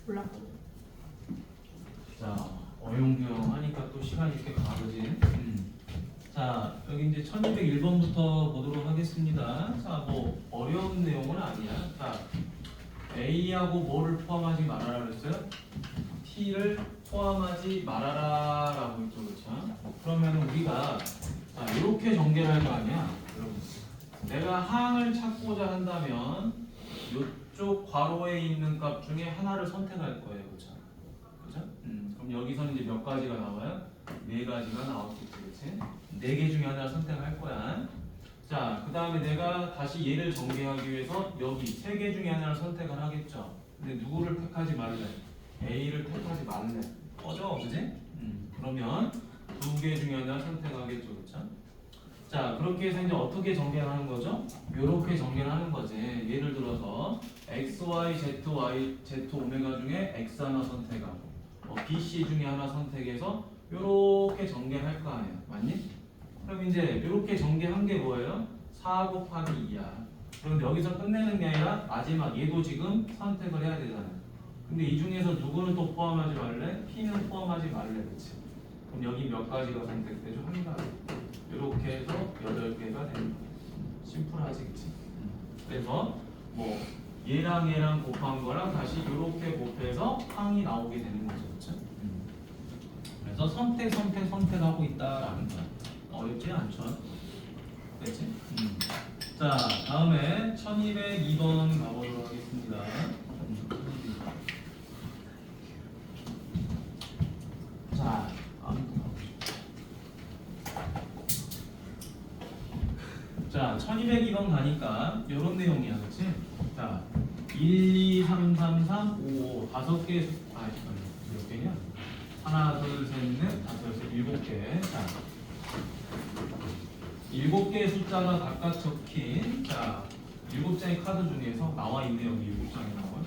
올라가고. 자, 어용규형 하니까 또 시간이 이렇게 가거지. 자, 여기 이제 1201번부터 보도록 하겠습니다. 자, 뭐 어려운 내용은 아니야. 자, A하고 뭐를 포함하지 말아라 그랬어요? T를 포함하지 말아라라고 했죠, 그렇죠? 그러면 우리가 자, 이렇게 전개를 할 거 아니야, 여러분. 내가 항을 찾고자 한다면 이쪽 괄호에 있는 값 중에 하나를 선택할 거예요, 그렇죠? 그렇죠? 그럼 여기서는 이제 몇 가지가 나와요? 네 가지가 나오겠지, 그렇지? 네 개 중에 하나를 선택할 거야. 자, 그 다음에 내가 다시 얘를 전개하기 위해서 여기 세 개 중에 하나를 선택을 하겠죠. 근데 누구를 택하지 말래? A를 택하지 말래. 꺼져, 그지? 그러면 두 개 중에 하나를 선택하겠죠, 그렇죠? 자, 그렇게 해서 이제 어떻게 전개를 하는 거죠? 요렇게 전개를 하는 거지. 예를 들어서 x, y, z, y, z, 오메가 중에 x 하나 선택하고 b, c 중에 하나 선택해서 요렇게 전개를 할 거 아니에요. 맞니? 그럼 이제 요렇게 전개한 게 뭐예요? 4 곱하기 2야. 그런데 여기서 끝내는 게 아니라 마지막 얘도 지금 선택을 해야 되잖아요. 근데 이 중에서 누구는 또 포함하지 말래? p는 포함하지 말래. 그치? 그럼 여기 몇 가지가 선택되죠? 한 가지. 이렇게 해서 8개가 되는 거예요. 심플하지, 그치? 그래서 뭐 얘랑 곱한 거랑 다시 이렇게 곱해서 항이 나오게 되는 거죠, 그렇죠? 그래서 선택하고 있다라는 거야. 어렵지 않죠? 그렇지? 자, 다음에 1202번 가보도록 하겠습니다. 자, 자, 1202번 가니까 이런 내용이야, 그렇지? 자, 1, 2, 3, 3, 3, 5, 5개 몇 개냐? 하나, 둘, 셋, 넷, 다섯, 여섯, 7개. 자, 7개의 숫자가 각각 적힌 자, 7장의 카드 중에서 나와 있네요. 여기 7장이 나와.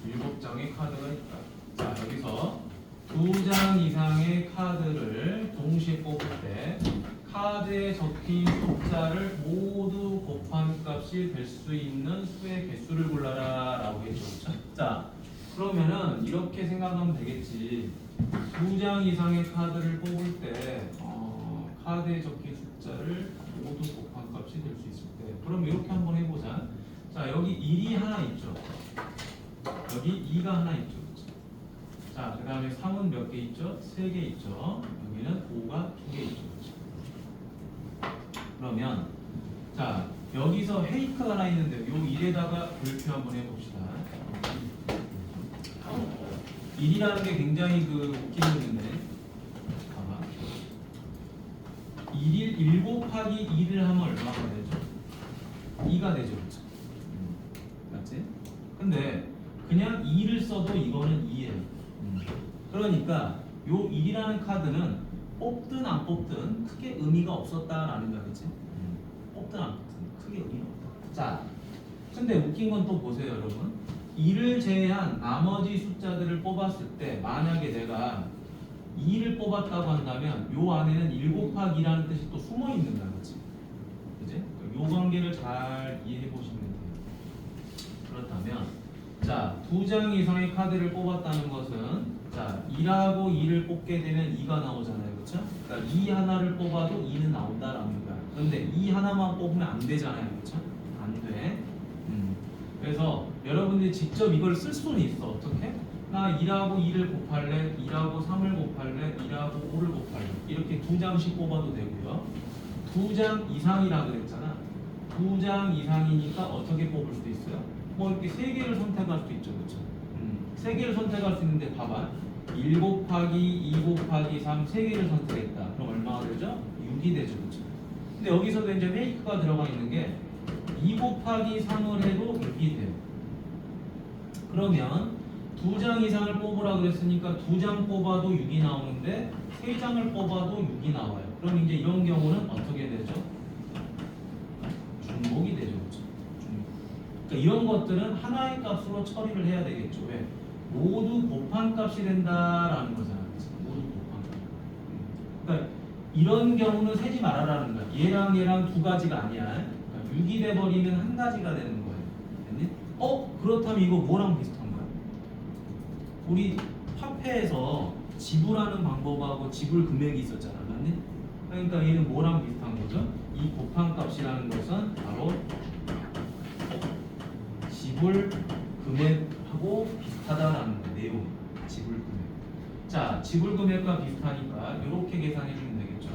7장의 카드가 있다. 자, 여기서 2장 이상의 카드를 동시에 뽑을 때 카드에 적힌 숫자를 모두 곱한 값이 될 수 있는 수의 개수를 골라라 라고 했죠. 그렇죠? 자, 그러면은 이렇게 생각하면 되겠지. 2장 이상의 카드를 뽑을 때 카드에 적힌 숫자를 모두 곱한 값이 될 수 있을 때 그럼 이렇게 한번 해보자. 자, 여기 1이 하나 있죠. 여기 2가 하나 있죠. 그렇죠? 자, 그 다음에 3은 몇 개 있죠? 3개 있죠. 여기는 5가 2개 있죠. 그렇죠? 그러면 자, 여기서 헤이크가 하나 있는데 요 1에다가 별표 한번 해봅시다. 1이라는 게 굉장히 웃긴 놈인데 봐봐. 1 곱하기 2를 하면 얼마가 되죠? 2가 되죠. 그렇죠? 맞지? 근데 그냥 2를 써도 이거는 2예요. 그러니까 요 1이라는 카드는 뽑든 안 뽑든 크게 의미가 없었다라는 거겠지? 뽑든 안 뽑든 크게 의미가 없다. 자, 근데 웃긴 건 또 보세요, 여러분. 2를 제외한 나머지 숫자들을 뽑았을 때 만약에 내가 2를 뽑았다고 한다면 요 안에는 1 곱하기 2라는 뜻이 또 숨어 있는다, 그렇지? 그지? 요 관계를 잘 이해해 보시면 돼요. 그렇다면 자, 2장 이상의 카드를 뽑았다는 것은 자, 2하고 2를 뽑게 되면 2가 나오잖아요, 그렇죠? 그러니까 2 하나를 뽑아도 2는 나온다라는 거야. 그런데 2 하나만 뽑으면 안 되잖아요, 그렇죠? 안 돼. 그래서 여러분들이 직접 이걸 쓸 수는 있어. 어떻게? 나 1하고 2를 곱할래, 1하고 3을 곱할래, 1하고 5를 곱할래. 이렇게 2장씩 뽑아도 되고요. 2장 이상이라 그랬잖아. 2장 이상이니까 어떻게 뽑을 수도 있어요? 뭐 이렇게 3개를 선택할 수도 있죠. 그렇죠? 3개를 선택할 수 있는데 봐봐. 1 곱하기 2 곱하기 3 3개를 선택했다. 그럼 얼마가 되죠? 6이 되죠. 그렇죠? 근데 여기서도 이제 페이크가 들어가 있는 게 2 곱하기 3을 해도 6이 돼요. 그러면 2장 이상을 뽑으라 그랬으니까 2장 뽑아도 6이 나오는데 3장을 뽑아도 6이 나와요. 그럼 이제 이런 경우는 어떻게 되죠? 중복이 되죠. 그렇죠? 중복. 그러니까 이런 것들은 하나의 값으로 처리를 해야 되겠죠. 왜? 모두 곱한 값이 된다라는 거잖아. 그렇죠? 모두 곱한 값. 그러니까 이런 경우는 세지 말아라는 거야. 얘랑 두 가지가 아니야. 6이 돼버리면 한 가지가 되는 거예요. 됐니? 그렇다면 이거 뭐랑 비슷한 거야? 우리 화폐에서 지불하는 방법하고 지불 금액이 있었잖아, 맞니? 그러니까 얘는 뭐랑 비슷한 거죠? 이 곱한값이라는 것은 바로 지불 금액하고 비슷하다라는 거, 내용. 지불 금액. 자, 지불 금액과 비슷하니까 이렇게 계산해 주면 되겠죠.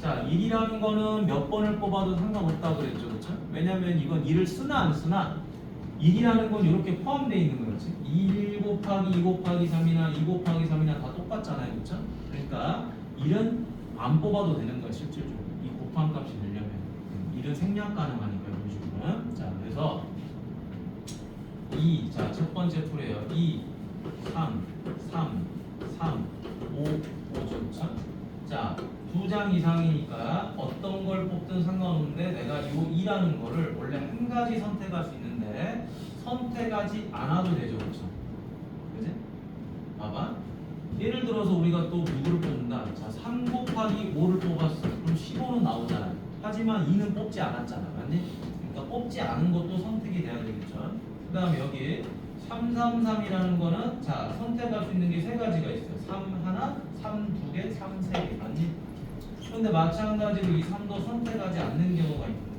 자, 1이라는 거는 몇 번을 뽑아도 상관없다 그랬죠, 그렇죠? 왜냐면 이건 1을 쓰나 안 쓰나 1이라는 건 이렇게 포함되어 있는 거였지. 1 곱하기 2 곱하기 3이나 2 곱하기 3이나 다 똑같잖아요, 그렇죠? 그러니까 1은 안 뽑아도 되는 거야, 실질적으로. 이 곱한 값이 되려면 1은 생략 가능하니까 이런 식으로는. 자, 그래서 2, 자, 첫 번째 풀이에요. 2, 3, 5, 5죠. 자, 2장 이상이니까 어떤 걸 뽑든 상관없는데 내가 이 2라는 거를 원래 한 가지 선택할 수 있는데 선택하지 않아도 되죠, 그렇죠? 그지? 봐봐. 예를 들어서 우리가 또 누구를 뽑는다. 자, 3 곱하기 5를 뽑았어. 그럼 15는 나오잖아. 하지만 2는 뽑지 않았잖아, 맞니? 그러니까 뽑지 않은 것도 선택이 돼야 되겠죠. 그 다음에 여기 333이라는 거는 자, 선택할 수 있는 게 세 가지가 있어요. 3 하나, 3 두 개, 3 세 개, 맞니? 근데 마찬가지로 이 3도 선택하지 않는 경우가 있는 거예요.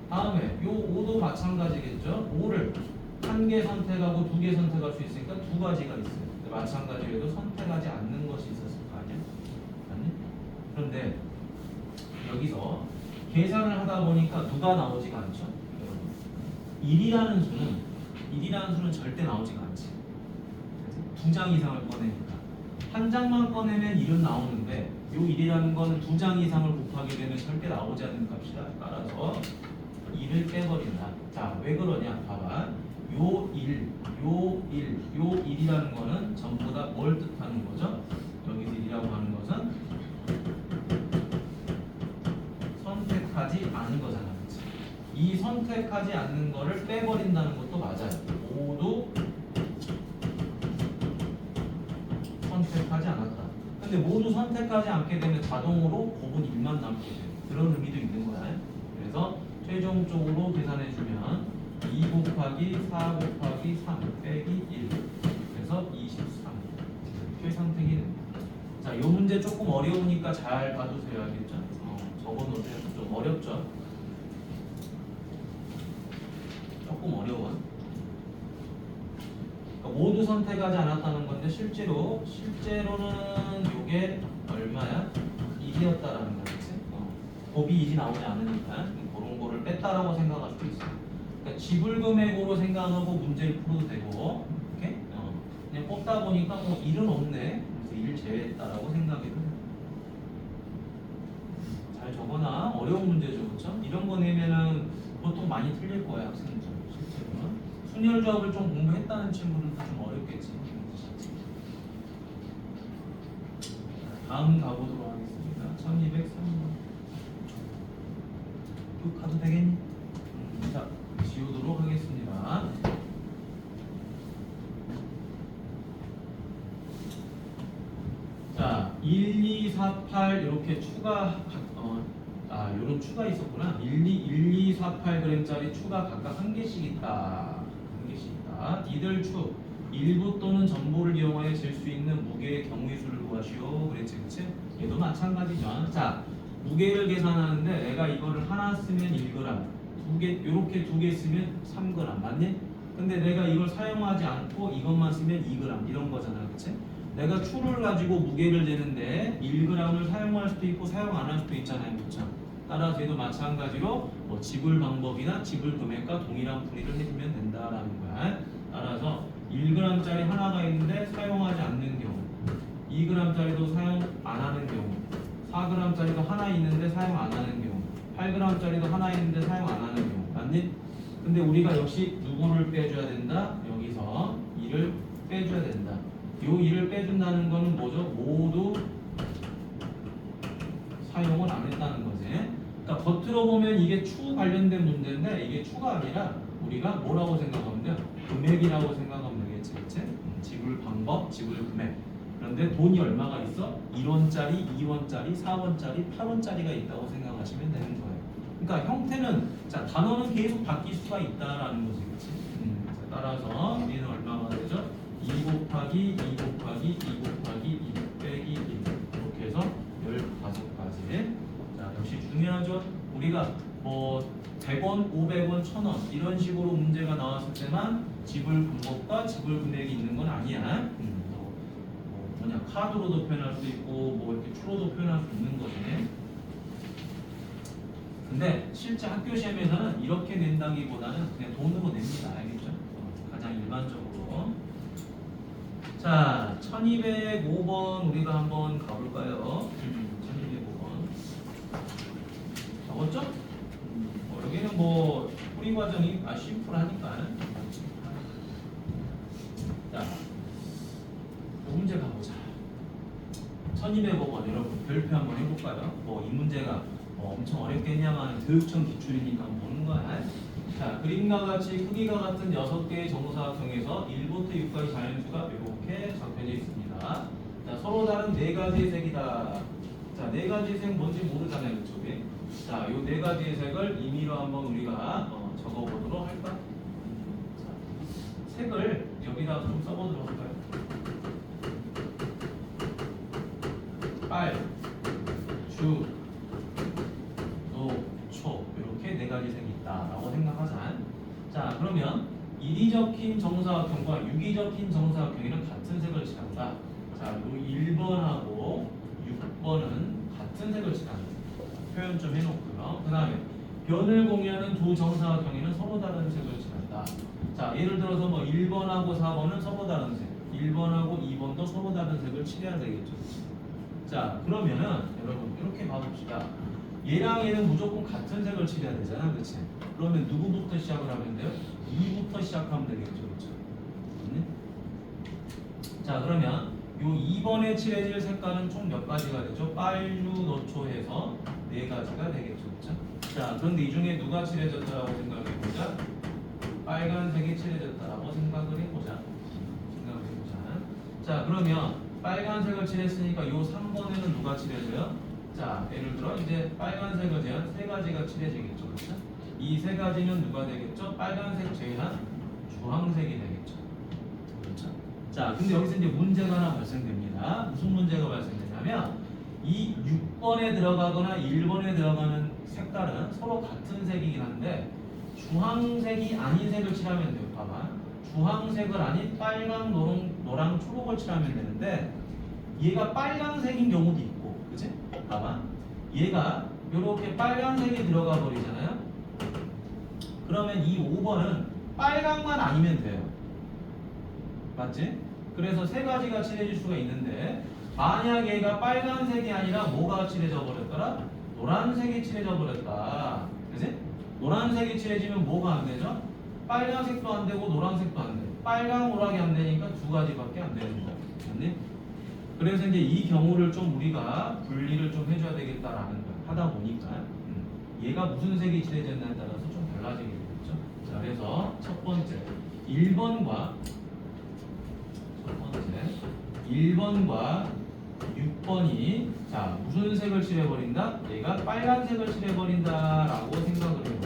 다음에 요 5도 마찬가지겠죠. 5를 한 개 선택하고 두 개 선택할 수 있으니까 두 가지가 있어요. 근데 마찬가지로 선택하지 않는 것이 있었을 거 아니야? 맞니? 그런데 여기서 계산을 하다 보니까 누가 나오지가 않죠? 1이라는 수는 절대 나오지가 않지. 두 장 이상을 꺼내니까 한 장만 꺼내면 1은 나오는데 요 1이라는 거는 두 장 이상을 곱하게 되면 절대 나오지 않는 값이다. 따라서 1을 빼버린다. 자, 왜 그러냐? 봐봐. 요 1이라는 거는 전부 다 뭘 뜻하는 거죠? 여기서 1이라고 하는 것은 선택하지 않은 거잖아. 그치? 이 선택하지 않는 거를 빼버린다는 것도 맞아요. 모두 선택하지 않았다. 근데 모두 선택하지 않게 되면 자동으로 곱은 1만 남게 돼요. 그런 의미도 있는 거야. 그래서 최종적으로 계산해주면 2 곱하기 4 곱하기 3 빼기 1 그래서 23 이렇게 선택이 됩니다. 자, 이 문제 조금 어려우니까 잘 봐주세요. 알겠죠? 적어놓으세요. 좀 어렵죠? 조금 어려워. 그러니까 모두 선택하지 않았다는 건데 실제로는 이게 얼마야? 1이었다라는 거지. 곱이 1이 나오지 않으니까 그런 거를 뺐다라고 생각할 수도 있어요. 그러니까 지불금액으로 생각하고 문제를 풀어도 되고, 이렇게 그냥 뽑다 보니까 1은 없네. 그래서 1 제외했다라고 생각해도 돼요. 잘 적어놔. 어려운 문제죠, 그렇죠? 이런 거 내면은 보통 많이 틀릴 거야, 학생들. 실제로는 순열조합을 좀 공부했다는 친구들도 좀 어렵겠지. 다음 가보도록 하겠습니다. 1203번. 쭉 가도 되겠니? 자, 지우도록 하겠습니다. 자, 1, 2, 4, 8 이렇게 추가 요런 추가 있었구나. 1, 2, 4, 8g짜리 추가 각각 한 개씩 있다. 한 개씩 있다. 이들 추 일부 또는 전부를 이용하여 잴 수 있는 무게의 경우의 수를 구하시오. 그랬지, 그치? 얘도 마찬가지죠. 자, 무게를 계산하는데 내가 이거를 하나 쓰면 1g, 두 개, 요렇게 두 개 쓰면 3g, 맞니? 근데 내가 이걸 사용하지 않고 이것만 쓰면 2g 이런 거잖아, 그치? 내가 추를 가지고 무게를 재는데 1g을 사용할 수도 있고 사용 안 할 수도 있잖아요, 그렇죠? 따라서 얘도 마찬가지로 뭐 지불 방법이나 지불 금액과 동일한 풀이를 해주면 된다라는 거야. 따라서 1g짜리 하나가 있는데 사용하지 않는 경우, 2g짜리도 사용 안 하는 경우, 4g짜리도 하나 있는데 사용 안 하는 경우, 8g짜리도 하나 있는데 사용 안 하는 경우, 맞니? 근데 우리가 역시 누구를 빼줘야 된다? 여기서 2를 빼줘야 된다. 요 2를 빼준다는 거는 뭐죠? 모두 사용을 안 했다는 거지. 그러니까 겉으로 보면 이게 추 관련된 문제인데 이게 추가 아니라 우리가 뭐라고 생각하면 돼요? 금액이라고 생각하면 되겠지, 그치? 지불 방법, 지불 금액. 그런데 돈이 얼마가 있어? 1원짜리, 2원짜리, 4원짜리, 8원짜리가 있다고 생각하시면 되는 거예요. 그러니까 형태는, 자, 단어는 계속 바뀔 수가 있다라는 거지, 그치? 따라서 얘는 얼마가 되죠? 2 곱하기 우리가 뭐 100원, 500원, 1000원 이런 식으로 문제가 나왔을 때만 지불 방법과 지불 금액이 있는 건 아니야. 뭐 뭐냐 카드로도 표현할 수 있고 뭐 이렇게 추로도 표현할 수 있는 거지. 근데 실제 학교 시험에서는 이렇게 낸다기보다는 그냥 돈으로 냅니다. 알겠죠? 가장 일반적으로. 자, 1205번 우리가 한번 가볼까요? 1205번. 적었죠? 여기는 뭐 풀이 과정이 심플하니까. 자, 이 문제 가보자. 1205번 여러분 별표 한번 해볼까요? 뭐 이 문제가 엄청 어렵겠냐만 교육청 기출이니까 보는 거야. 자, 그림과 같이 크기가 같은 6개의 정사각형에서 1부터 6까지 자연수가 이렇게 적혀져 있습니다. 자, 서로 다른 4가지의 색이다. 자, 4가지의 색 뭔지 모르잖아요, 이쪽에. 자, 요 4가지의 색을 임의로 한번 우리가 적어보도록 할까? 자, 색을 여기다 좀 써보도록 할까요? 빨, 주, 초 이렇게 4가지 색이 있다라고 생각하자. 자, 그러면 1이 적힌 정사각형과 6이 적힌 정사각형에는 같은 색을 칠한다. 자, 요 1번하고 6번은 같은 색을 칠한다. 표현 좀 해놓고요. 그 다음에 변을 공유하는 두 정사각형에는 서로 다른 색을 칠한다. 자, 예를 들어서 뭐 1번하고 4번은 서로 다른 색, 1번하고 2번도 서로 다른 색을 칠해야 되겠죠. 자, 그러면은 여러분 이렇게 봐봅시다. 얘랑 얘는 무조건 같은 색을 칠해야 되잖아, 그렇지? 그러면 누구부터 시작을 하면 돼요? 2부터 시작하면 되겠죠, 그렇죠? 자, 그러면 요 2번에 칠해질 색깔은 총 몇 가지가 되죠? 빨주, 노초 해서 4가지가 되겠죠, 그렇죠? 자, 그런데 이 중에 누가 칠해졌다라고 생각해보자. 빨간색이 칠해졌다라고 생각을 해보자. 자, 그러면 빨간색을 칠했으니까 요 3번에는 누가 칠해져요? 자, 예를 들어 이제 빨간색을 제한 3가지가 칠해지겠죠, 그렇죠? 이 3가지는 누가 되겠죠? 빨간색 제한 주황색이 되겠죠, 그렇죠? 자, 근데 여기서 이제 문제가 하나 발생됩니다. 무슨 문제가 발생되냐면 이 6번에 들어가거나 1번에 들어가는 색깔은 서로 같은 색이긴 한데 주황색이 아닌 색을 칠하면 돼요. 봐봐, 주황색을 아닌 빨강, 노랑, 초록을 칠하면 되는데 얘가 빨간색인 경우도 있고, 그치? 봐봐, 얘가 이렇게 빨간색이 들어가 버리잖아요. 그러면 이 5번은 빨강만 아니면 돼요. 맞지? 그래서 3가지가 칠해질 수가 있는데 만약 얘가 빨간색이 아니라 뭐가 칠해져 버렸더라? 노란색이 칠해져 버렸다. 그치? 노란색이 칠해지면 뭐가 안 되죠? 빨간색도 안 되고 노란색도 안 돼. 빨강, 노랑이 안 되니까 2가지밖에 안 되는 거야. 맞니? 그래서 이제 이 경우를 좀 우리가 분리를 좀 해줘야 되겠다라는 걸 하다 보니까 얘가 무슨 색이 칠해졌냐에 따라서 좀 달라지게 되겠죠. 자, 그래서 첫 번째 1번과 6번이 자 무슨 색을 칠해버린다? 얘가 빨간색을 칠해버린다라고 생각을 해요.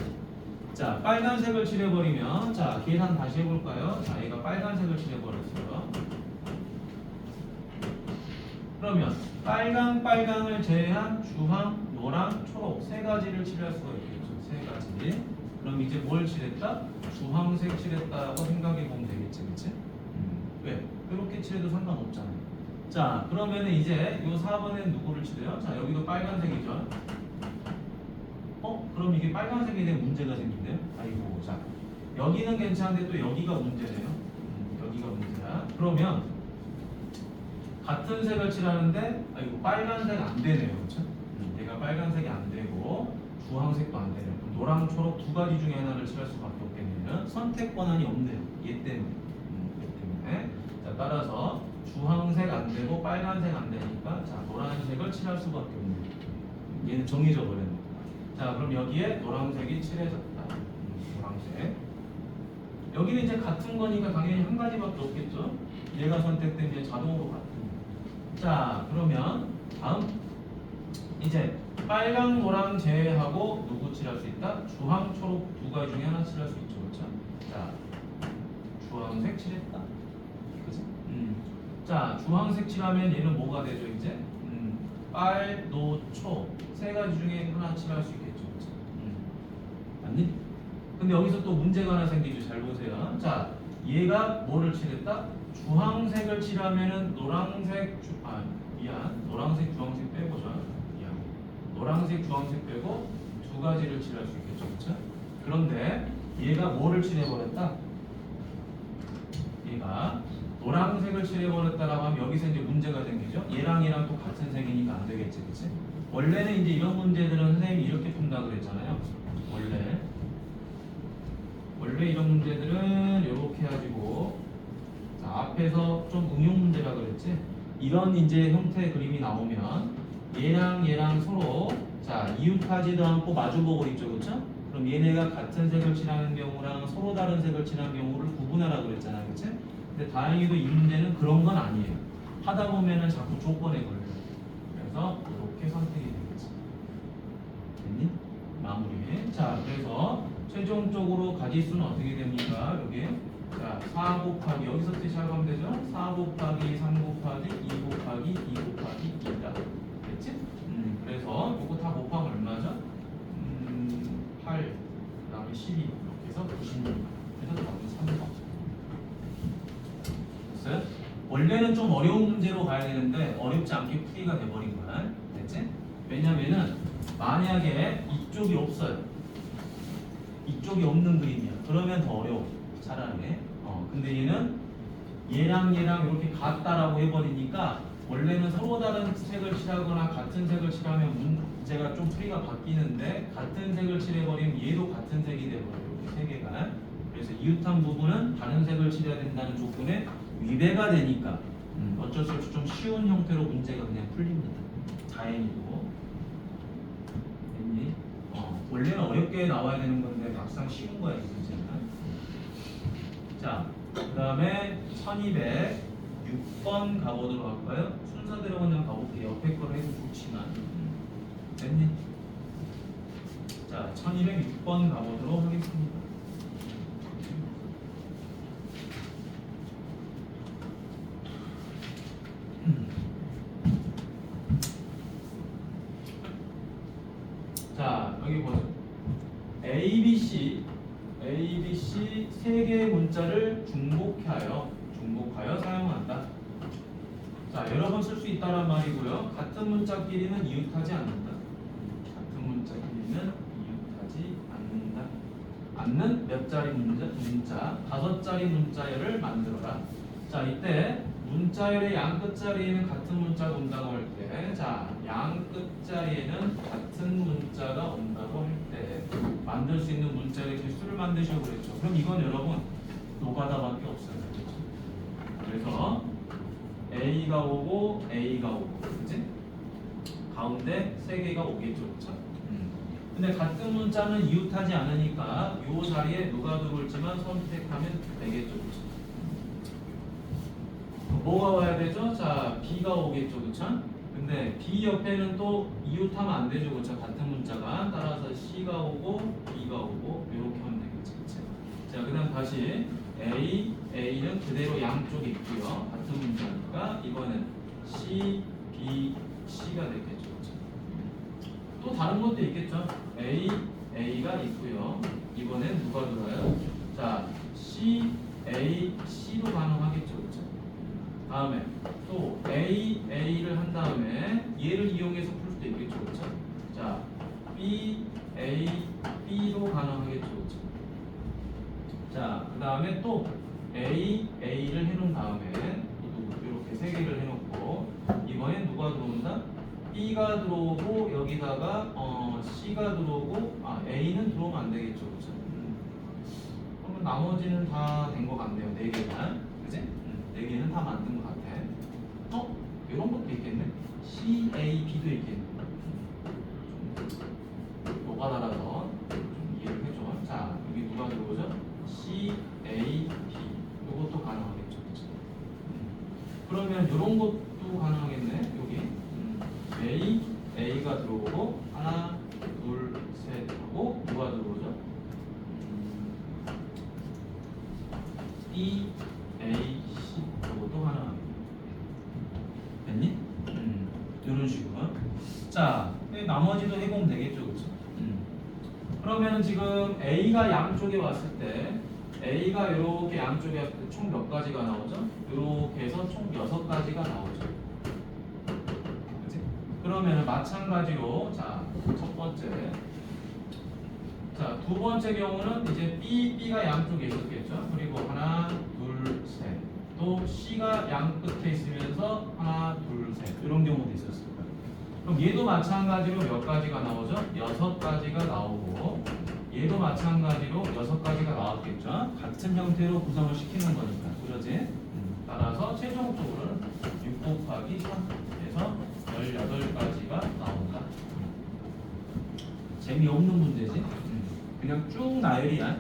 자, 빨간색을 칠해버리면 자 계산 다시 해볼까요? 자, 얘가 빨간색을 칠해버렸어요. 그러면 빨강을 제외한 주황, 노랑, 초록 3가지를 칠할 수가 있겠죠. 3가지. 그럼 이제 뭘 칠했다? 주황색 칠했다라고 생각해 보면 되겠지, 그치? 왜? 이렇게 칠해도 상관없잖아요. 자, 그러면 이제 이 4번엔 누구를 칠해요? 자, 여기도 빨간색이죠. 그럼 이게 빨간색에 대한 문제가 생긴대요? 아이고, 자, 여기는 괜찮은데 또 여기가 문제네요. 여기가 문제야. 그러면 같은 색을 칠하는데 아이고 빨간색 안 되네요, 그렇죠? 얘가 빨간색이 안 되고 주황색도 안 되네요. 노랑, 초록 2가지 중에 하나를 칠할 수밖에 없겠네요. 선택 권한이 없네요. 얘 때문에. 얘 때문에. 자, 따라서 주황색 안 되고 빨간색 안 되니까 자 노란색을 칠할 수밖에 없네요. 얘는 정해져 버렸네. 자, 그럼 여기에 노란색이 칠해졌다. 노란색. 여기는 이제 같은 거니까 당연히 한 가지밖에 없겠죠. 얘가 선택된 게 자동으로 같은. 자, 그러면 다음 이제 빨강, 노랑 제외하고 누구 칠할 수 있다? 주황, 초록 2가지 중에 하나 칠할 수 있죠, 그렇죠? 자, 주황색 칠했다. 그죠? 자, 주황색 칠하면 얘는 뭐가 되죠, 이제? 빨, 노, 초 3가지 중에 하나 칠할 수 있겠죠, 그렇죠? 근데 여기서 또 문제가 하나 생기죠. 잘 보세요. 자, 얘가 뭐를 칠했다? 주황색을 칠하면은 노란색 주황색 빼고죠. 미안. 노란색 주황색 빼고 두 가지를 칠할 수 있겠죠. 그렇죠? 그런데 얘가 뭐를 칠해버렸다? 얘가 노란색을 칠해버렸다라고 하면 여기서 이제 문제가 생기죠. 얘랑 또 같은 색이니까 안 되겠지, 그치? 원래는 이제 이런 문제들은 선생님이 이렇게 푼다 그랬잖아요. 원래 이런 문제들은 이렇게 해가지고 자, 앞에서 좀 응용 문제라 그랬지? 이런 이제 형태의 그림이 나오면 얘랑 서로 자 이웃하지도 않고 마주보고 있죠, 그렇죠? 그럼 얘네가 같은 색을 칠하는 경우랑 서로 다른 색을 칠하는 경우를 구분하라 그랬잖아요, 그렇지? 근데 다행히도 이 문제는 그런 건 아니에요. 하다 보면은 자꾸 조건에 걸려요. 그래서 이렇게 선택이 되겠지. 됐니? 마무리. 자, 그래서 최종적으로 가지수는 어떻게 됩니까? 여기 자, 4 곱하기 여기서 시작하면 되죠? 4 곱하기 3 곱하기 2 곱하기 2 곱하기 2다. 됐지? 그래서 이거 다 곱하면 얼마죠? 8 그다음에 12 이렇게 해서 96. 그래서 답은 3번. 됐어요? 원래는 좀 어려운 문제로 가야 되는데 어렵지 않게 풀이가 돼버린 거야. 됐지? 왜냐면은 만약에 이쪽이 없어요. 이쪽이 없는 그림이야. 그러면 더 어려워. 차라리. 근데 얘랑 이렇게 같다라고 해버리니까 원래는 서로 다른 색을 칠하거나 같은 색을 칠하면 문제가 좀 풀이가 바뀌는데 같은 색을 칠해버리면 얘도 같은 색이 돼버려요. 이렇게 세 개가. 그래서 이웃한 부분은 다른 색을 칠해야 된다는 조건에 위배가 되니까 어쩔 수 없이 좀 쉬운 형태로 문제가 그냥 풀립니다. 다행히도. 됐니? 원래는 어렵게 나와야 되는 건데 막상 쉬운 거야 이 문제는. 자, 그 다음에 1206번 가보도록 할까요? 순서대로 그냥 가볼게요. 옆에 거를 해도 좋지만. 됐니? 자, 1206번 가보도록 하겠습니다. 자, 여기 보죠. ABC 세 개의 문자를 중복하여 사용한다. 자, 여러 번 쓸 수 있다란 말이고요. 같은 문자끼리는 이웃하지 않는다. 같은 문자끼리는 이웃하지 않는다. 않는 몇 자리 문자 5자리 문자열을 만들어라. 자, 이때 문자열의 양 끝자리에는 같은 문자가 온다고 할 때, 자, 양 끝자리에는 같은 문자가 온다고 할 때 만들 수 있는 문자의 개수를 만드시고 그랬죠. 그럼 이건 여러분 노가다밖에 없어요. 그래서 A가 오고 그지? 가운데 세 개가 오겠죠, 그렇죠? 근데 같은 문자는 이웃하지 않으니까 이 자리에 누가 들어올지만 선택하면 되겠죠, 그렇죠? 뭐가 와야 되죠? 자, B가 오겠죠, 그쵸? 근데 B 옆에는 또 이웃하면 안 되죠, 그쵸? 같은 문자가. 따라서 C가 오고 B가 오고 이렇게 하면 되겠죠, 그쵸? 자, 그 다음 다시 A는 그대로 양쪽에 있고요. 같은 문자니까 이번엔 C, B, C가 되겠죠, 그쵸? 또 다른 것도 있겠죠? A가 있고요. 이번엔 누가 들어와요? 자, C, A, C로 가능하겠죠, 그쵸? 다음에 또 A를 한 다음에 얘를 이용해서 풀 수도 있겠죠, 그렇죠? 자, B로 가능하겠죠, 그렇죠? 자, 그 다음에 또 A를 해놓은 다음에 또 이렇게 세 개를 해놓고 이번엔 누가 들어온다? B가 들어오고 여기다가 C가 들어오고 A는 들어오면 안 되겠죠, 그렇죠? 그러면 나머지는 다 된 것 같네요, 네 개가, 그지? 네 개는 다 만든 것 같아. 이런 것도 있겠네. C, A, B도 있겠네. 노가다라서 좀 이해를 해줘. 자, 여기 누가 들어오죠? C, A, B. 이것도 가능하겠죠, 그렇죠? 그러면 이런 것도 가능하겠네. 여기 A가 들어오고 하나, 둘, 셋 하고 누가 들어오죠? B, A, C. 이것도 가능합니다. 됐니? 이런 식으로. 자, 나머지도 해보면 되겠죠, 그렇죠? 그러면 지금 A가 양쪽에 왔을 때 A가 이렇게 양쪽에 왔을 때 총 몇 가지가 나오죠? 이렇게 해서 총 6가지가 나오죠. 그치? 그러면 마찬가지로 자, 첫 번째 자, 두 번째 경우는 이제 B가 양쪽에 있었겠죠. 그리고 하나, 둘, 셋. 또 C가 양 끝에 있으면서 하나, 둘, 셋. 이런 경우도 있었을 거예요. 그럼 얘도 마찬가지로 몇 가지가 나오죠? 6가지가 나오고 얘도 마찬가지로 6가지가 나왔겠죠. 같은 형태로 구성을 시키는 거니까. 그러지? 따라서 최종적으로는 6 곱하기 3에서 18가지가 나온다. 재미없는 문제지? 그냥 쭉 나열이야.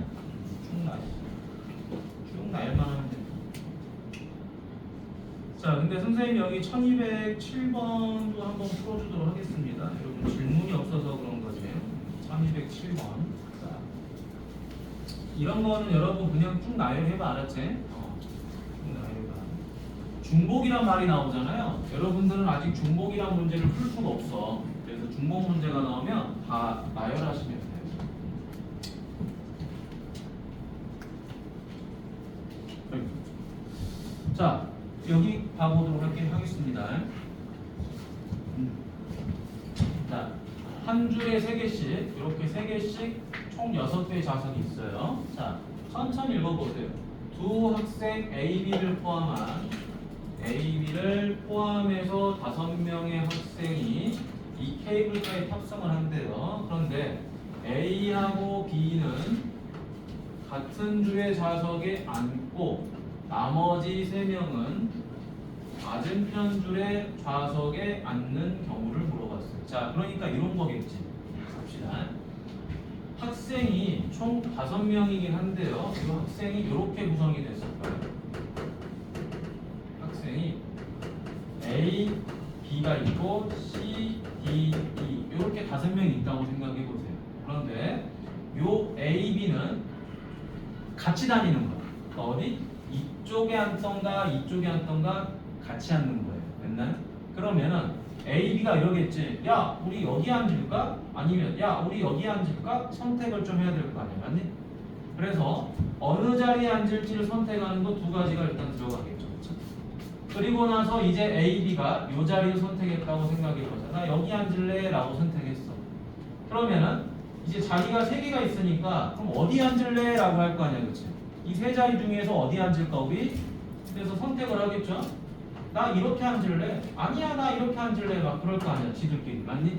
쭉 나열만 하면 돼. 자, 근데 선생님 여기 1207번도 한번 풀어주도록 하겠습니다. 여러분 질문이 없어서 그런 거지. 1207번. 자, 이런 거는 여러분 그냥 쭉 나열해봐, 알았지? 쭉 나열해봐. 중복이란 말이 나오잖아요. 여러분들은 아직 중복이란 문제를 풀 수가 없어. 그래서 중복 문제가 나오면 다 나열하시면 돼요. 자, 여기 봐보도록 하겠습니다. 자, 한 줄에 3개씩, 이렇게 3개씩 총 6개의 자석이 있어요. 자, 천천히 읽어보세요. 두 학생 AB를 포함해서 5명의 학생이 이 케이블카에 탑승을 한대요. 그런데 A하고 B는 같은 줄의 자석에 앉고 나머지 3명은 맞은편 줄의 좌석에 앉는 경우를 물어봤어요. 자, 그러니까 이런 거겠지. 봅시다. 학생이 총 5명이긴 한데요. 이 학생이 이렇게 구성이 됐을 거예요. 학생이 A, B가 있고 C, D, E 이렇게 5명이 있다고 생각해 보세요. 그런데 요 A, B는 같이 다니는 거야. 그러니까 어디? 이쪽에 앉던가 이쪽에 앉던가 같이 앉는 거예요. 맨날. 그러면은 A, B가 이러겠지. 야, 우리 여기 앉을까? 아니면 야, 우리 여기 앉을까? 선택을 좀 해야 될 거 아니야, 맞니? 그래서 어느 자리에 앉을지를 선택하는 거 2가지가 일단 들어가겠죠. 그렇죠? 그리고 나서 이제 A, B가 이 자리를 선택했다고 생각해 보자. 나 여기 앉을래? 라고 선택했어. 그러면은 이제 자리가 3개가 있으니까 그럼 어디 앉을래? 라고 할 거 아니야, 그렇지? 이 3자리 중에서 어디 앉을까 우리? 그래서 선택을 하겠죠. 나 이렇게 앉을래? 아니야, 나 이렇게 앉을래? 막 그럴 거 아니야, 지들끼리, 맞니?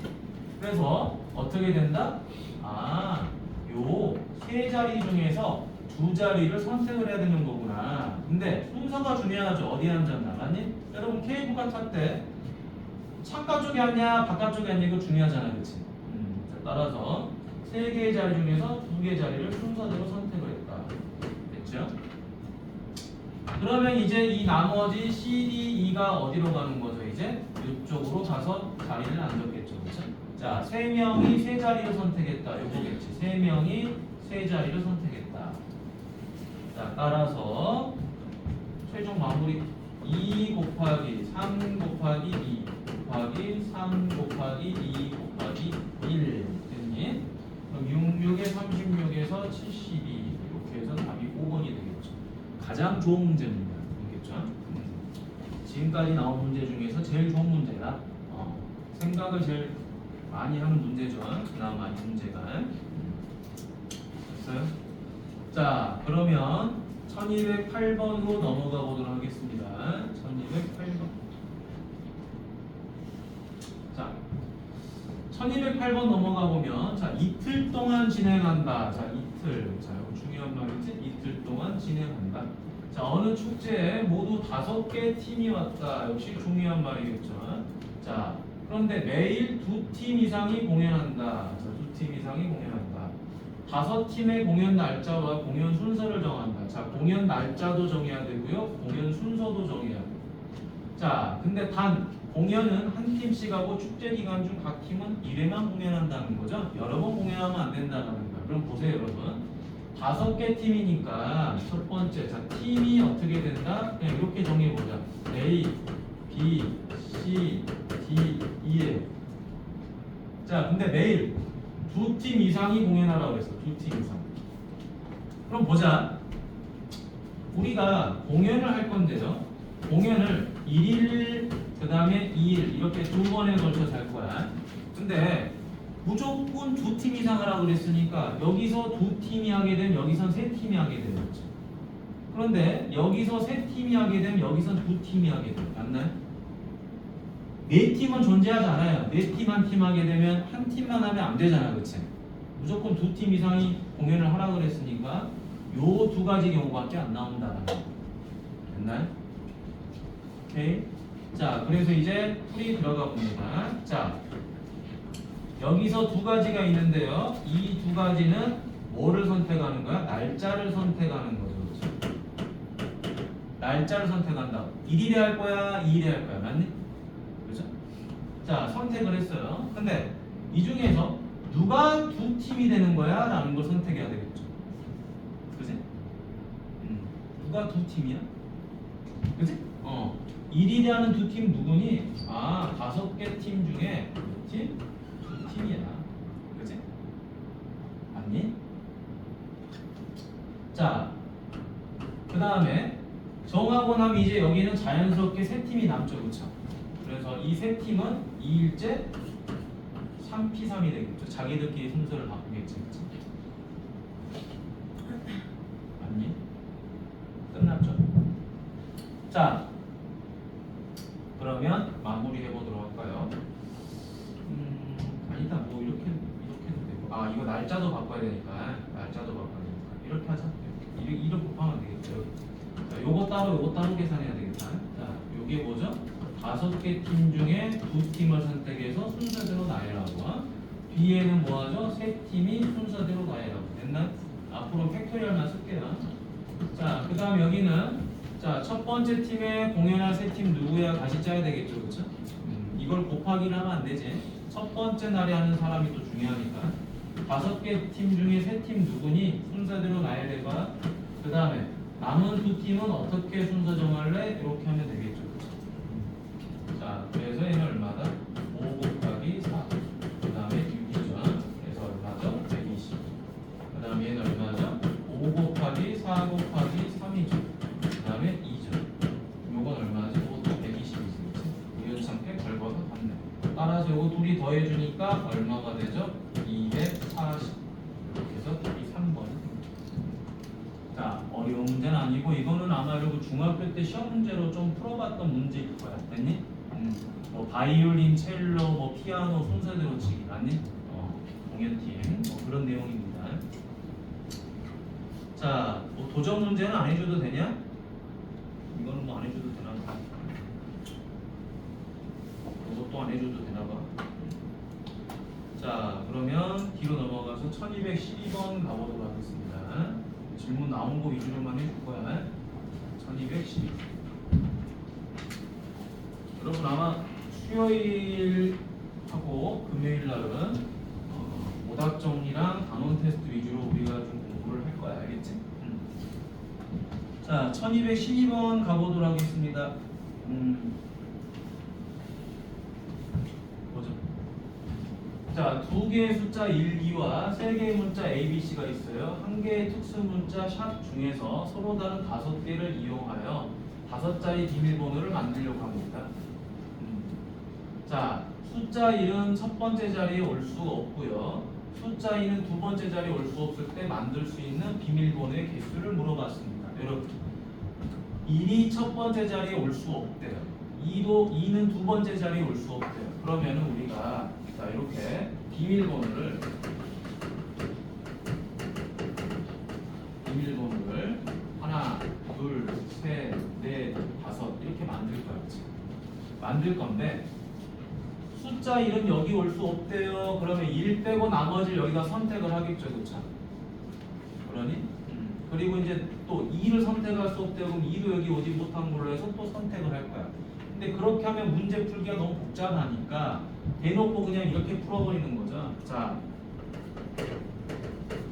그래서 어떻게 된다? 아, 요 3자리 중에서 2자리를 선택을 해야 되는 거구나. 근데 순서가 중요하죠. 어디 앉았나, 맞니? 여러분 케이블카 탈 때 창가 쪽에 앉냐 바깥쪽에 앉냐 이거 중요하잖아, 그치? 따라서 3개의 자리 중에서 2개의 자리를 순서대로 선택을 했다. 됐죠? 그러면 이제 이 나머지 C, D, E가 어디로 가는 거죠? 이제 이쪽으로 가서 자리를 앉았겠죠, 그렇죠? 자, 3명이 3자리를 선택했다. 요거겠지. 3명이 3자리를 선택했다. 자, 따라서 최종 마무리 2 곱하기 3 곱하기 2 곱하기 3 곱하기 2 곱하기 1 됐니? 그럼 66에 36에서 72 이렇게 해서 답이 5번이 되겠죠. 가장 좋은 문제입니다. 알겠죠? 지금까지 나온 문제 중에서 제일 좋은 문제다. 생각을 제일 많이 하는 문제죠. 그나마 이 문제가. 됐어요? 자, 그러면 1208번으로 넘어가 보도록 하겠습니다. 1208번. 자, 1208번 넘어가 보면, 자, 이틀 동안 진행한다. 자, 이틀. 자, 이거 중요한 말이지? 이틀 동안 진행한다. 자, 어느 축제에 모두 5개 팀이 왔다. 역시 중요한 말이겠죠. 자, 그런데 매일 2팀 이상이 공연한다. 자, 2팀 이상이 공연한다. 5팀의 공연 날짜와 공연 순서를 정한다. 자, 공연 날짜도 정해야 되고요. 공연 순서도 정해야 돼요. 자, 근데 단 공연은 한 팀씩 하고 축제 기간 중 각 팀은 1회만 공연한다는 거죠. 여러 번 공연하면 안 된다는 거예요. 그럼 보세요, 여러분. 5개 팀이니까 첫 번째, 자, 팀이 어떻게 된다? 그냥 이렇게 정해보자. A, B, C, D, E에. 자, 근데 매일 두 팀 이상이 공연하라고 했어. 두 팀 이상. 그럼 보자. 우리가 공연을 할 건데요. 공연을 1일, 그 다음에 2일 이렇게 두 번에 걸쳐서 할 거야. 근데 무조건 두 팀 이상 하라고 그랬으니까 여기서 두 팀이 하게 되면 여기선 세 팀이 하게 되는 거죠. 그런데 여기서 세 팀이 하게 되면 여기선 두 팀이 하게 돼요. 맞나요? 네 팀은 존재하지 않아요. 네 팀 한 팀 하게 되면 한 팀만 하면 안 되잖아. 그치? 무조건 두 팀 이상이 공연을 하라고 그랬으니까 요 두 가지 경우밖에 안 나온다는 거. 됐나요? 오케이. 자, 그래서 이제 풀이 들어가 봅니다. 자, 여기서 두 가지가 있는데요. 이 두 가지는 뭐를 선택하는 거야? 날짜를 선택하는 거죠. 그렇죠? 날짜를 선택한다. 1일에 할 거야? 2일에 할 거야? 맞니? 그렇죠? 자, 선택을 했어요. 근데 이 중에서 누가 두 팀이 되는 거야? 라는 걸 선택해야 되겠죠. 그지? 누가 두 팀이야? 그지? 1일에 하는 두 팀 누구니? 아, 5개 팀 중에 몇 팀? 두 팀이야. 그지? 맞니? 자, 그 다음에 정하고 나면 이제 여기는 자연스럽게 세 팀이 남죠. 그쵸? 그래서 이 세 팀은 2일째 3P3이 되겠죠. 자기들끼리 순서를 바꾸겠지. 그치? 맞니? 끝났죠? 자, 그러면 마무리 해보도록 할까요? 아니다. 뭐 이렇게 해도 되고. 아, 이거 날짜도 바꿔야 되니까. 날짜도 바꿔야 되니까. 이렇게 하자. 이렇게 곱하면 되겠죠. 자, 요거 따로 계산해야 되겠다. 자, 요게 뭐죠? 5개 팀 중에 두 팀을 선택해서 순서대로 나열하고, 뒤에는 뭐하죠? 세 팀이 순서대로 나열하고. 됐나? 앞으로 팩토리얼만 쓸게요. 자, 그 다음 여기는 자, 첫 번째 팀에 공연할 세 팀 누구야? 다시 짜야 되겠죠, 그렇죠? 이걸 곱하기를 하면 안 되지. 첫 번째 날에 하는 사람이 또 중요하니까. 5개 팀 중에 세 팀 누구니? 순서대로 나열해봐. 그 다음에 남은 두 팀은 어떻게 순서 정할래? 이렇게 하면 되겠죠, 그렇죠? 자, 그래서 얘는 얼마다? 5 곱하기 4. 그 다음에 6이죠. 그래서 얼마죠? 120. 그 다음에 얘는 얼마죠? 5 곱하기 4 곱하기 3이죠. 그 다음에 2죠. 요건 얼마지? 이것도 120이지. 우연찮게 걸거서 받네. 따라서 요거 둘이 더해주니까 얼마가 되죠? 240. 이렇게 해서 이 3번이 자, 어려운 문제는 아니고 이거는 아마 여러분 중학교 때 시험 문제로 좀 풀어봤던 문제일 거야. 됐니? 뭐 바이올린, 첼로, 뭐 피아노 순서대로 치기. 맞니? 공연팀 뭐 그런 내용입니다. 자, 뭐 도전 문제는 안 해줘도 되냐? 이거는 뭐 안 해줘도 되나 봐. 이것도 안 해줘도 되나 봐. 자, 그러면 뒤로 넘어가서 1212번 가보도록 하겠습니다. 질문 나온 거 위주로만 해줄 거야. 1212. 여러분 아마 수요일하고 금요일 날은 오답 정리랑 단원 테스트 위주로 우리가 좀 공부를 할 거야. 알겠지? 자, 1212번 가보도록 하겠습니다. 보죠. 자, 두 개의 숫자 1, 2와 세 개의 문자 A, B, C가 있어요. 한 개의 특수 문자 샵 중에서 서로 다른 5개를 이용하여 5자리 비밀번호를 만들려고 합니다. 자, 숫자 1은 첫 번째 자리에 올 수가 없고요. 숫자 2는 두 번째 자리에 올 수 없을 때 만들 수 있는 비밀번호의 개수를 물어봤습니다. 여러분, 1이 첫 번째 자리에 올 수 없대요. 2는 두 번째 자리에 올 수 없대요. 그러면은 우리가 자, 이렇게 비밀번호를 하나, 둘, 셋, 넷, 다섯 이렇게 만들 거야. 만들 건데 숫자 1은 여기 올 수 없대요. 그러면 1 빼고 나머지를 여기다 선택을 하겠죠. 그렇죠? 그러니? 그리고 이제 또 2를 선택할 수 없대요. 그럼 2도 여기 오지 못한 걸로 해서 또 선택을 할 거야. 근데 그렇게 하면 문제 풀기가 너무 복잡하니까 대놓고 그냥 이렇게 풀어버리는 거죠. 자,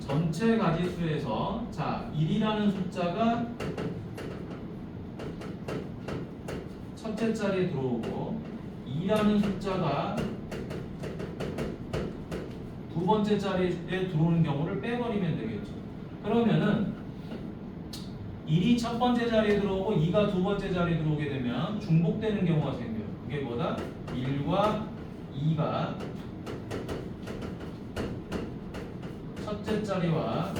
전체 가지수에서 자 1이라는 숫자가 첫째 자리에 들어오고 2라는 숫자가 두 번째 자리에 들어오는 경우를 빼버리면 되겠죠. 그러면은 1이 첫 번째 자리에 들어오고 2가 두 번째 자리에 들어오게 되면 중복되는 경우가 생겨요. 그게 뭐다? 1과 2가 첫째 자리와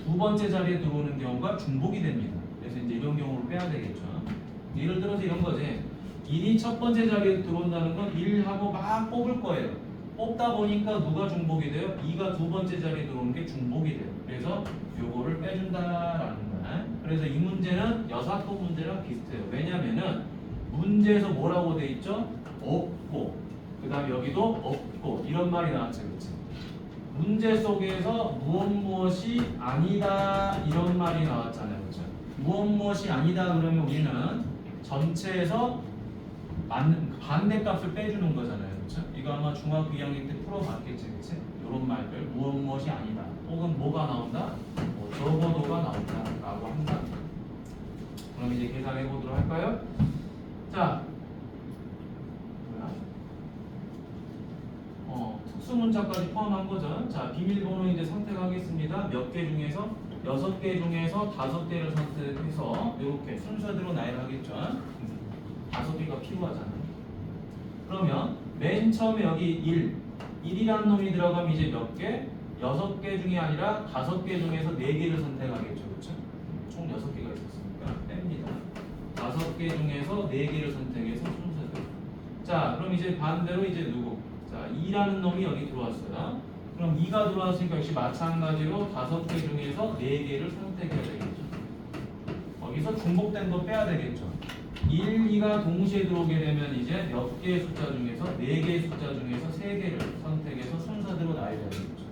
두 번째 자리에 들어오는 경우가 중복이 됩니다. 그래서 이제 이런 경우를 빼야 되겠죠. 예를 들어서 이런 거지. 1이 첫 번째 자리에 들어온다는 건 1하고 막 뽑을 거예요. 뽑다 보니까 누가 중복이 돼요? 2가 두 번째 자리에 들어오는 게 중복이 돼요. 그래서 요거를 빼준다라는 거야. 그래서 이 문제는 여사법 문제랑 비슷해요. 왜냐면은 문제에서 뭐라고 돼 있죠? 없고 그 다음에 여기도 없고 이런 말이 나왔죠. 그렇지? 문제 속에서 무엇이 아니다 이런 말이 나왔잖아요. 그렇죠? 무엇이 아니다 그러면 우리는 전체에서 맞는 반대값을 빼주는 거잖아요. 그렇죠? 이거 아마 중학교 2학년 때 풀어봤겠지. 그렇지? 이런 말들 무엇이 아니다 혹은 뭐가 나온다? 뭐 적어도가 나온다 라고 한다. 그럼 이제 계산해 보도록 할까요? 자, 특수문자까지 포함한 거죠. 자, 비밀번호 이제 선택하겠습니다. 몇 개 중에서 6개 중에서 5개를 선택해서 이렇게 순서대로 나열하겠죠. 5개가 필요하잖아요. 그러면 맨 처음에 여기 1이라는 놈이 들어가면 이제 몇 개? 6개 중에 아니라 5개 중에서 4개를 선택하겠죠. 그렇죠? 총 6개가 있었으니까 뺍니다. 5개 중에서 4개를 선택해서 순서대로. 자, 그럼 이제 반대로 이제 누구? 자, 2라는 놈이 여기 들어왔어요. 그럼 2가 들어왔으니까 역시 마찬가지로 5개 중에서 4개를 선택해야 되겠죠. 거기서 중복된 거 빼야 되겠죠. 1, 2가 동시에 들어오게 되면 이제 몇 개의 숫자 중에서 4개의 숫자 중에서 3개를 선택해서 순서대로 나열해야 되겠죠.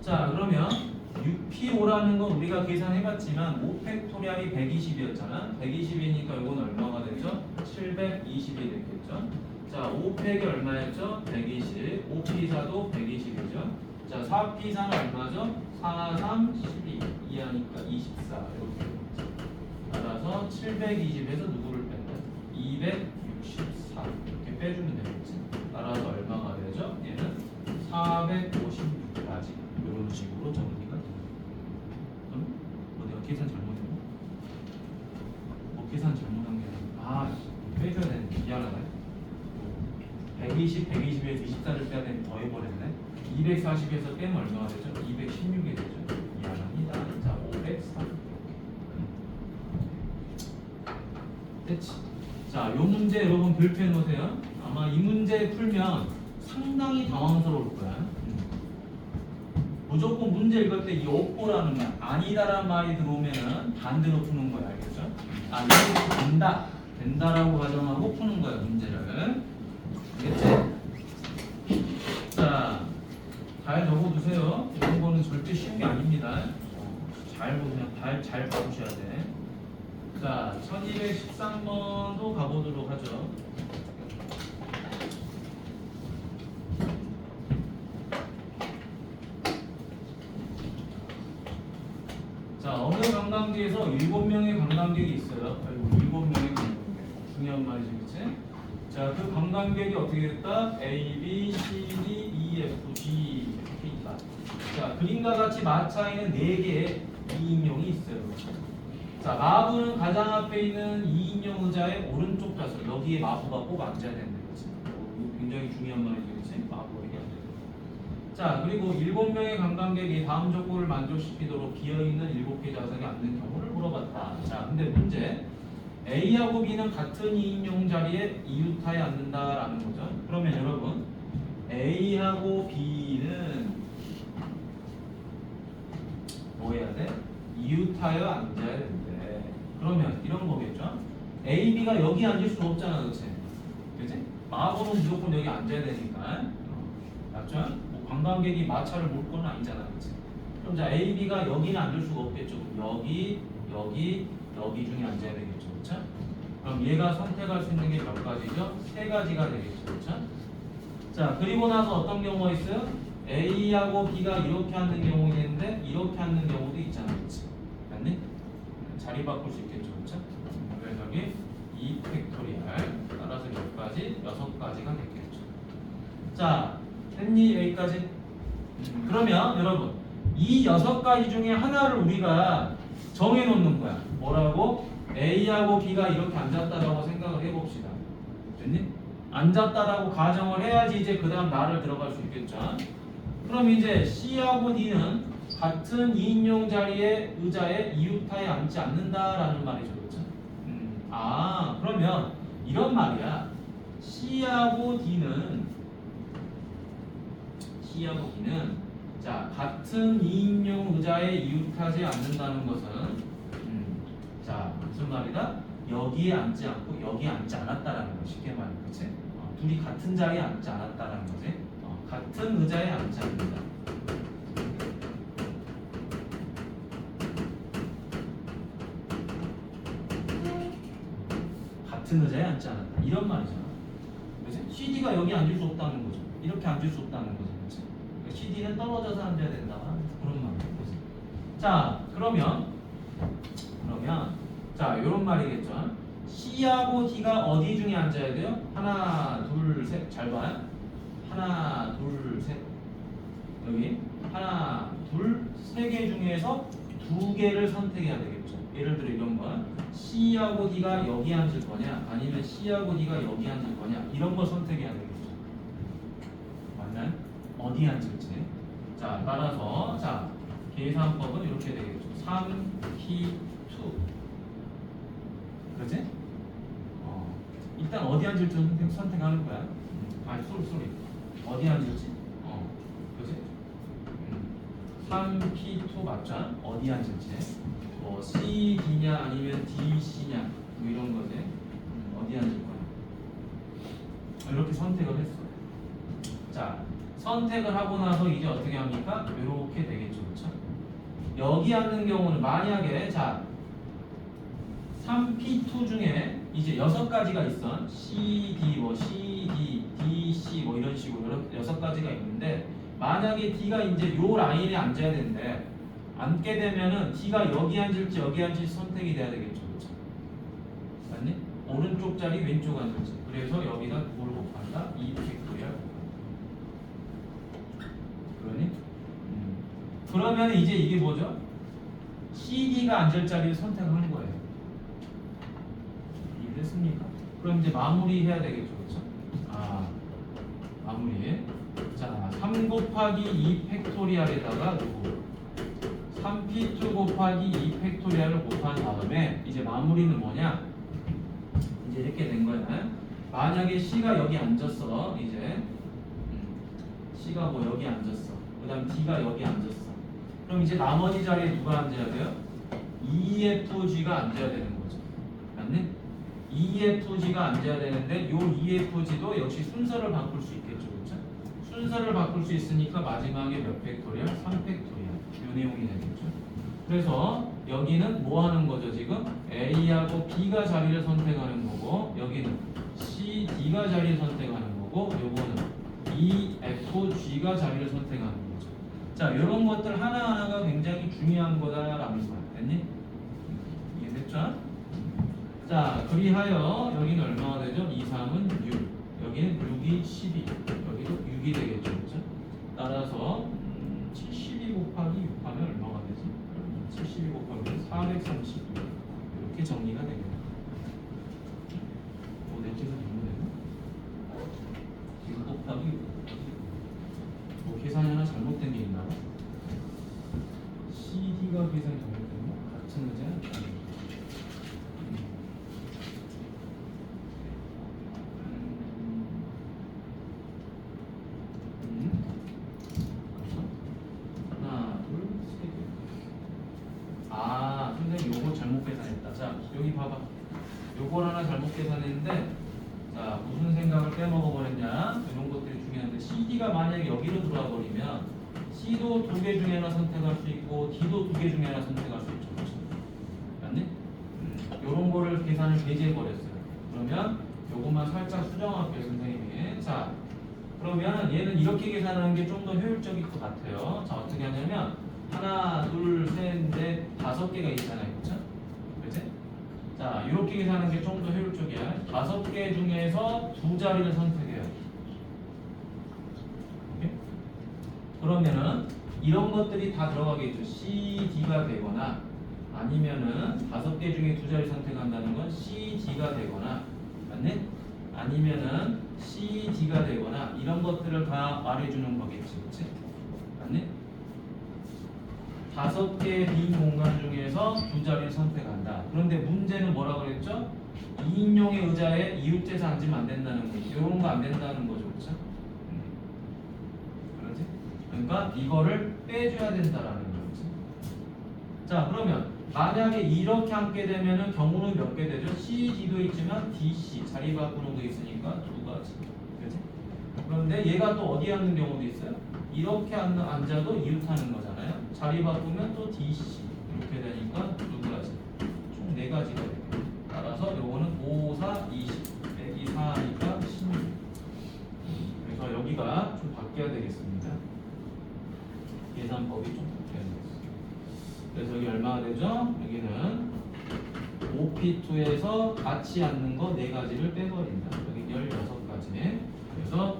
자, 그러면 6P5라는 건 우리가 계산해봤지만 5팩토리알이 120이었잖아. 120이니까 이건 얼마가 되죠? 720이 되겠죠. 자, 5팩이 얼마였죠? 120. 5P4도 120이죠. 자, 4P4는 얼마죠? 4, 3, 12. 2하니까 24. 이렇게. 따라서 720에서 누구를 뺀다? 264. 이렇게 빼주면 되겠지. 따라서 얼마가 되죠? 얘는 456까지. 이런 식으로 정리가 됩니다. 뭐 내가 계산 잘못했나? 뭐 계산 잘못한 게 아니라 빼줘야 되는데 미안하네. 120, 120에서 24를 빼야 되는데 더 해버렸네. 240에서 빼면 얼마가 되죠? 216이 되죠. 미안합니다. 자, 503. 됐지? 자, 요 문제 여러분 별표해 놓으세요. 아마 이 문제 풀면 상당히 당황스러울 거야. 무조건 문제 읽을 때 이 없고라는 말, 아니다라는 말이 들어오면은 반대로 푸는 거야. 알겠죠? 아, 이렇게 된다. 된다라고 가정하고 푸는 거야, 문제를. 알겠지? 자, 잘 적어두세요. 이런 거는 절대 쉬운 게 아닙니다. 잘 보세요. 잘 봐주셔야 돼. 자, 1213번도 가보도록 하죠. 자, 어느 관광지에서 7명의 관광객이 있어요. 아이고, 7명의 관광객. 중요한 말이지, 그치? 자, 그 관광객이 어떻게 됐다? A, B, C, D, E, F, G 이렇게 있다. 자, 그림과 같이 마차에는 4개의 2인용이 있어요. 자, 마부는 가장 앞에 있는 2인용 의자의 오른쪽 좌석. 여기에 마부가 꼭 앉아야 되는 거지. 굉장히 중요한 말이지, 그치? 마부가 이게 앉아야 돼. 자, 그리고 7명의 관광객이 다음 조건을 만족시키도록 비어있는 7개 좌석에 앉는 경우를 물어봤다. 자, 근데 문제. A하고 B는 같은 2인용 자리에 이웃하에 앉는다라는 거죠. 그러면 여러분, A하고 B는 뭐 해야 돼? 이웃하여 앉아야 된대. 그러면 이런 거겠죠? A, B가 여기 앉을 수 없잖아, 그치? 그치? 마부는 무조건 여기 앉아야 되니까. 맞죠? 뭐 관광객이 마차를 몰 건 아니잖아, 그치? 그럼 자, A, B가 여기는 앉을 수가 없겠죠. 여기 중에 앉아야 되겠죠, 그쵸? 그럼 얘가 선택할 수 있는 게 몇 가지죠? 3가지가 되겠죠, 그쵸? 자, 그리고 나서 어떤 경우가 있어요? A하고 B가 이렇게 앉는 경우가 있는데 이렇게 앉는 경우도 있잖아, 그치? 맞니? 자리 바꿀 수 있겠죠, 그쵸? 그래서 여기 2 팩토리얼 따라서 몇 가지? 6가지가 되겠죠. 자, 됐니? 여기까지? 그러면 여러분 이 6가지 중에 하나를 우리가 정해놓는 거야. 뭐라고? A하고 B가 이렇게 앉았다라고 생각을 해봅시다. 됐니? 앉았다라고 가정을 해야지 이제 그 다음 나를 들어갈 수 있겠죠. 그럼 이제 C하고 D는 같은 2인용 자리에 의자에 이웃타에 앉지 않는다라는 말이죠. 그렇죠? 그러면 이런 말이야. C하고 D는 자, 같은 2인용 의자에 이웃하지 않는다는 것은 자, 무슨 말이다? 여기에 앉지 않고 여기에 앉지 않았다라는 거. 쉽게 말하면 그치? 둘이 같은 자리에 앉지 않았다라는 거지. 같은 의자에 앉지 않는다. 같은 의자에 앉지 않았다. 이런 말이잖아. 그치? CD가 여기 앉을 수 없다는 거죠. 이렇게 앉을 수 없다는 거죠. 그치? CD는 떨어져서 앉아야 된다. 그런 말이에요. 자, 그러면 자, 이런 말이겠죠. C하고 D가 어디 중에 앉아야 돼요? 하나, 둘, 셋. 잘 봐요. 하나, 둘, 셋. 여기 하나, 둘, 세 개 중에서 2개를 선택해야 되겠죠. 예를 들어 이런 거 C하고 D가 여기 앉을 거냐 아니면 C하고 D가 여기 앉을 거냐 이런 걸 선택해야 되겠죠. 맞나요? 어디 앉을지. 자, 따라서 자, 계산법은 이렇게 되겠죠. 3P2 그렇지? 일단 어디 앉을지 선택하는 거야. 소리 어디 앉을지. 그렇지? 3P2 맞죠? 어디 앉을지. 뭐 C, D냐 아니면 D, C냐 뭐 이런 거지. 어디 앉을 거야. 이렇게 선택을 했어. 자, 선택을 하고 나서 이제 어떻게 합니까? 이렇게 되겠죠, 그렇죠? 여기 앉는 경우는 만약에 자 3P2 중에 이제 6가지가 있어. C, D, 뭐 C, D, C 뭐 이런 식으로 6가지가 있는데 만약에 D가 이제 요 라인에 앉아야 되는데 앉게 되면은 D가 여기 앉을지 여기 앉을지 선택이 돼야 되겠죠, 그렇죠? 맞니? 오른쪽 자리 왼쪽 앉을지. 그래서 여기다 뭘 곱한다? 2 팩토리얼. 그러니? 그러면 이제 이게 뭐죠? CD가 앉을 자리를 선택하는 거예요. 이해됐습니까? 그럼 이제 마무리해야 되겠죠, 그렇죠? 마무리. 자, 3 곱하기 2 팩토리얼에다가 누구? 3P2 곱하기 2 팩토리얼을 곱한 다음에 이제 마무리는 뭐냐? 이제 이렇게 된 거야. 만약에 C가 여기 앉았어. 이제 C가 뭐 여기 앉았어. 그 다음 D가 여기 앉았어. 그럼 이제 나머지 자리에 누가 앉아야 돼요? EFG가 앉아야 되는 거죠. 맞니? EFG가 앉아야 되는데 요 EFG도 역시 순서를 바꿀 수 있겠죠. 그렇죠? 순서를 바꿀 수 있으니까 마지막에 몇 팩토리얼? 3팩토리얼. 요 내용이 되겠죠. 그래서 여기는 뭐 하는 거죠, 지금? A하고 B가 자리를 선택하는 거고 여기는 C, D가 자리를 선택하는 거고 요거는 E, F, G가 자리를 선택하는 거죠. 자, 이런 것들 하나하나가 굉장히 중요한 거다라는 거야. 됐니? 이해됐죠? 자, 그리하여 여기는 얼마가 되죠? 2, 3은 6. 여기는 6이 12. 여기도 6이 되겠죠. 그렇죠? 따라서 72 곱하기 6 하면 얼마가 되지? 72 곱하기 436. 이렇게 정리가 되겠네요. 넷째에서 정리되나? 6 곱하기 6. 뭐 계산이 하나 잘못된 게 있나 봐. CD가 계산이 잘못된 거? 같은 의자? 선생님 요거 잘못 계산했다. 자, 여기 봐봐. 요걸 하나 잘못 계산했는데 자, 무슨 생각을 빼먹어 버렸냐? 이런 것들이 중요한데 CD가 만약에 여기로 들어와 버리면 C도 2개 중에 하나 선택할 수 있고 D도 2개 중에 하나 선택할 수 있죠. 그렇죠? 맞니? 요런 거를 계산을 배제해 버렸어요. 그러면 요것만 살짝 수정할게요, 선생님이. 자, 그러면 얘는 이렇게 계산하는 게 좀 더 효율적일 것 같아요. 자, 어떻게 하냐면 하나, 둘, 셋, 넷, 5개가 있잖아요. 그렇죠? 그치? 자, 이렇게 계산하는 게 좀 더 효율적이야. 5개 중에서 2자리를 선택해요. 오케이? 그러면은 이런 것들이 다 들어가겠죠. C, D가 되거나 아니면은 5개 중에 2자리 선택한다는 건 C, D가 되거나 맞네? 아니면은 C, D가 되거나 이런 것들을 다 말해주는 거겠지, 그렇지? 맞네? 5개의 빈 공간 중에서 2자리를 선택한다. 그런데 문제는 뭐라 그랬죠? 2인용의 의자에 이웃제사 앉으면 안 된다는 거지. 이런 거 안 된다는 거죠, 그렇죠? 그렇지? 그러니까 이거를 빼줘야 된다라는 거지. 자, 그러면 만약에 이렇게 앉게 되면은 경우는 몇 개 되죠? C, D도 있지만 D, C 자리 바꾸는 거 있으니까 2가지. 그렇지? 그런데 얘가 또 어디에 앉는 경우도 있어요? 이렇게 앉아도 이웃하는 거잖아요. 자리 바꾸면 또 D, C 이렇게 되니까 2가지. 총 4가지가 돼요. 따라서 요거는 5, 4, 20 빼기 4니까 16. 그래서 여기가 좀 바뀌어야 되겠습니다. 계산법이 좀 바뀌어야 되겠습니다. 그래서 여기 얼마가 되죠? 여기는 OP2에서 같이 앉는 거 4가지를 빼버린다. 여기 16가지. 그래서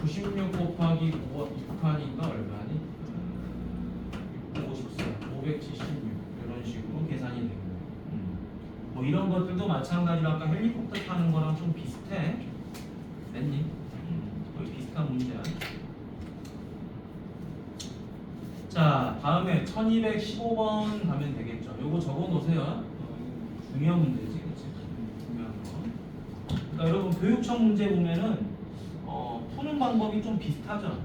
96 곱하기 6하니까 얼마니? 654, 576 이런 식으로 계산이 됩니다. 뭐 이런 것들도 마찬가지로 아까 헬리콥터 타는 거랑 좀 비슷해. 됐니? 거의 비슷한 문제야. 자, 다음에 1215번 가면 되겠죠. 요거 적어 놓으세요. 중요한 문제지, 그치? 중요한 거. 그러니까 여러분 교육청 문제 보면은 푸는 방법이 좀 비슷하죠.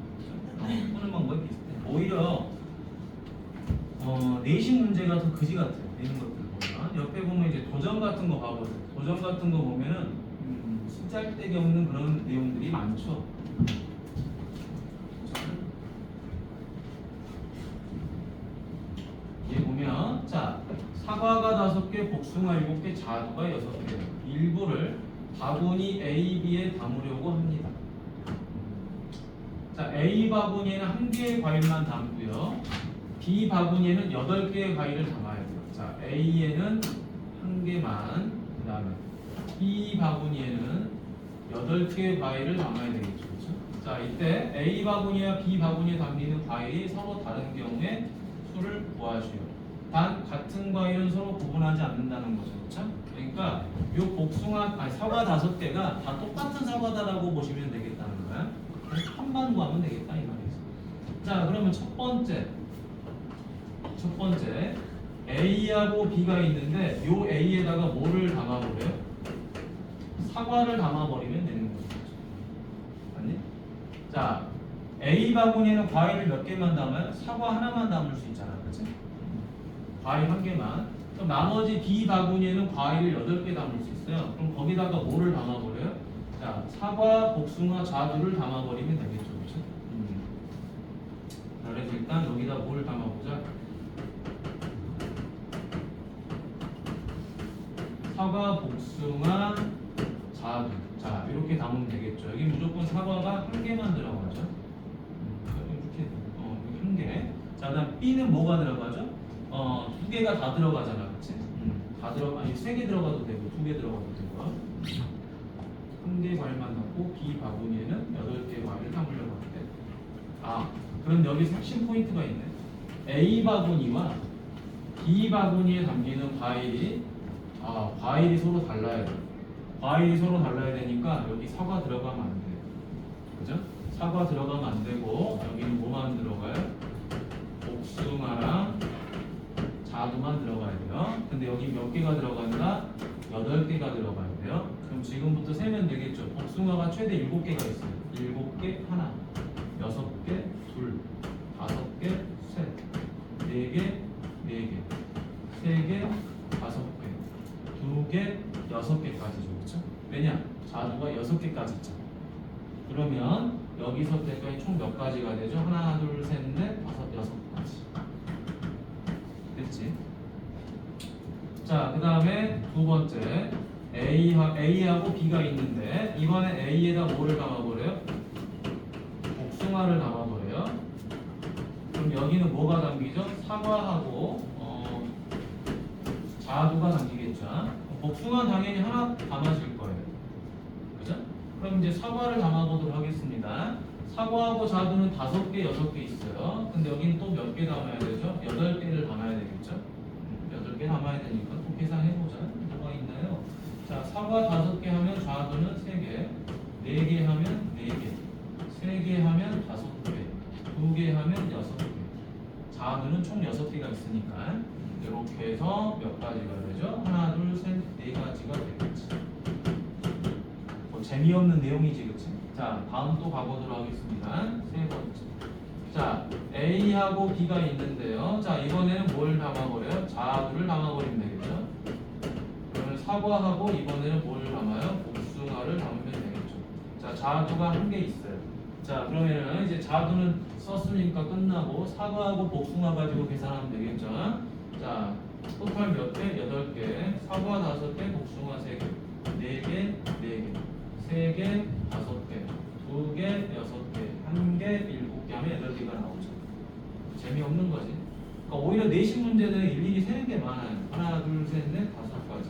푸는 방법이 비슷해. 오히려 내신 문제가 더 그지 같아요. 내는 것들 보면 옆에 보면 이제 도전 같은 거 봐보세요. 도전 같은 거 보면은 쓰잘데기 없는 그런 내용들이 많죠. 얘 보면 자 사과가 5개, 복숭아 7개, 자두가 6개. 일부를 바구니 A, B에 담으려고 합니다. 자, A 바구니에는 1개의 과일만 담고요. B 바구니에는 8개의 과일을 담아야 돼요. 자, A에는 1개만, 그 다음에 B 바구니에는 8개의 과일을 담아야 되겠죠. 그렇죠? 자, 이때 A 바구니와 B 바구니에 담기는 과일이 서로 다른 경우에 수를 구하시오. 단 같은 과일은 서로 구분하지 않는다는 거죠. 그렇죠? 그러니까 이 사과 5개가 다 똑같은 사과다라고 보시면 되겠다는 거야. 한만 구하면 되겠다 이 말이죠. 자, 그러면 첫 번째 A하고 B가 있는데 요 A에다가 뭐를 담아버려요? 사과를 담아버리면 되는 거죠. 맞니? 자, A 바구니에는 과일을 몇 개만 담아요? 사과 하나만 담을 수 있잖아, 그렇지? 과일 1개만. 그럼 나머지 B 바구니에는 과일을 8개 담을 수 있어요. 그럼 거기다가 뭐를 담아버려요? 자, 사과, 복숭아, 자두를 담아버리면 되겠죠, 그렇죠? 자, 그래서 일단 여기다 뭘 담아보자. 사과, 복숭아, 자두. 자, 이렇게 담으면 되겠죠. 여기 무조건 사과가 1개만 들어가죠. 이렇게 여기 1개. 자, 그다음 B는 뭐가 들어가죠? 2개가 다 들어가잖아, 그렇지? 다 들어가, 아니 3개 들어가도 되고 2개 들어가도 되고. 1개 과일만 넣고 B 바구니에는 8개 과일을 담으려고 하는데 그럼 여기 핵심 포인트가 있네. A 바구니와 B 바구니에 담기는 과일이 과일이 서로 달라야 돼. 과일이 서로 달라야 되니까 여기 사과 들어가면 안 돼. 그죠? 사과 들어가면 안 되고 여기는 뭐만 들어가요? 복숭아랑 자두만 들어가야 돼요. 근데 여기 몇 개가 들어간다? 8개가 들어가야 돼요. 그럼 지금부터 세면 되겠죠. 복숭아가 최대 7개가 있어요. 7개 하나, 6개 둘, 5개 셋, 4개 4개, 3개 5개, 2개 6개까지죠. 그렇죠? 왜냐? 자두가 6개까지 있잖아. 그러면 여기서 때까지 총 몇 가지가 되죠? 하나, 둘, 셋, 넷, 5, 6가지. 됐지? 자, 그 다음에 두 번째 A하고 B가 있는데 이번에 A에다 뭐를 담아버려요? 복숭아를 담아버려요. 그럼 여기는 뭐가 담기죠? 사과하고 자두가 담기겠죠. 복숭아 당연히 하나 담아질 거예요. 그죠? 그럼 이제 사과를 담아보도록 하겠습니다. 사과하고 자두는 5개, 6개 있어요. 근데 여기는 또 몇 개 담아야 되죠? 8개를 담아야 되겠죠? 8개 담아야 되니까 또 계산해보자. 뭐가 있나요? 자, 사과 5개 하면 자두는 3개, 4개 하면 4개, 3개 하면 5개, 2개 하면 6개. 자두는 총 6개가 있으니까 이렇게 해서 몇 가지가 되죠? 하나, 둘, 셋, 4가지가 되겠지. 뭐 재미없는 내용이지, 그치? 자, 다음 또 가보도록 하겠습니다. 세 번째. 자, A하고 B가 있는데요. 자, 이번에는 뭘 담아버려요? 자두를 담아버리면 되겠죠? 그러면 사과하고 이번에는 뭘 담아요? 복숭아를 담으면 되겠죠. 자, 자두가 한 개 있어요. 자, 그러면은 이제 자두는 썼으니까 끝나고 사과하고 복숭아 가지고 계산하면 되겠죠. 자, 토탈 몇 개? 8개. 사과 5개, 복숭아 3개. 4개, 4개. 3개, 5개. 2개, 6개. 1개, 7개 하면 8개가 나오죠. 재미없는 거지. 그러니까 오히려 내신 문제는 일일이 세는 게 많아요. 하나, 둘, 셋, 넷, 5가지.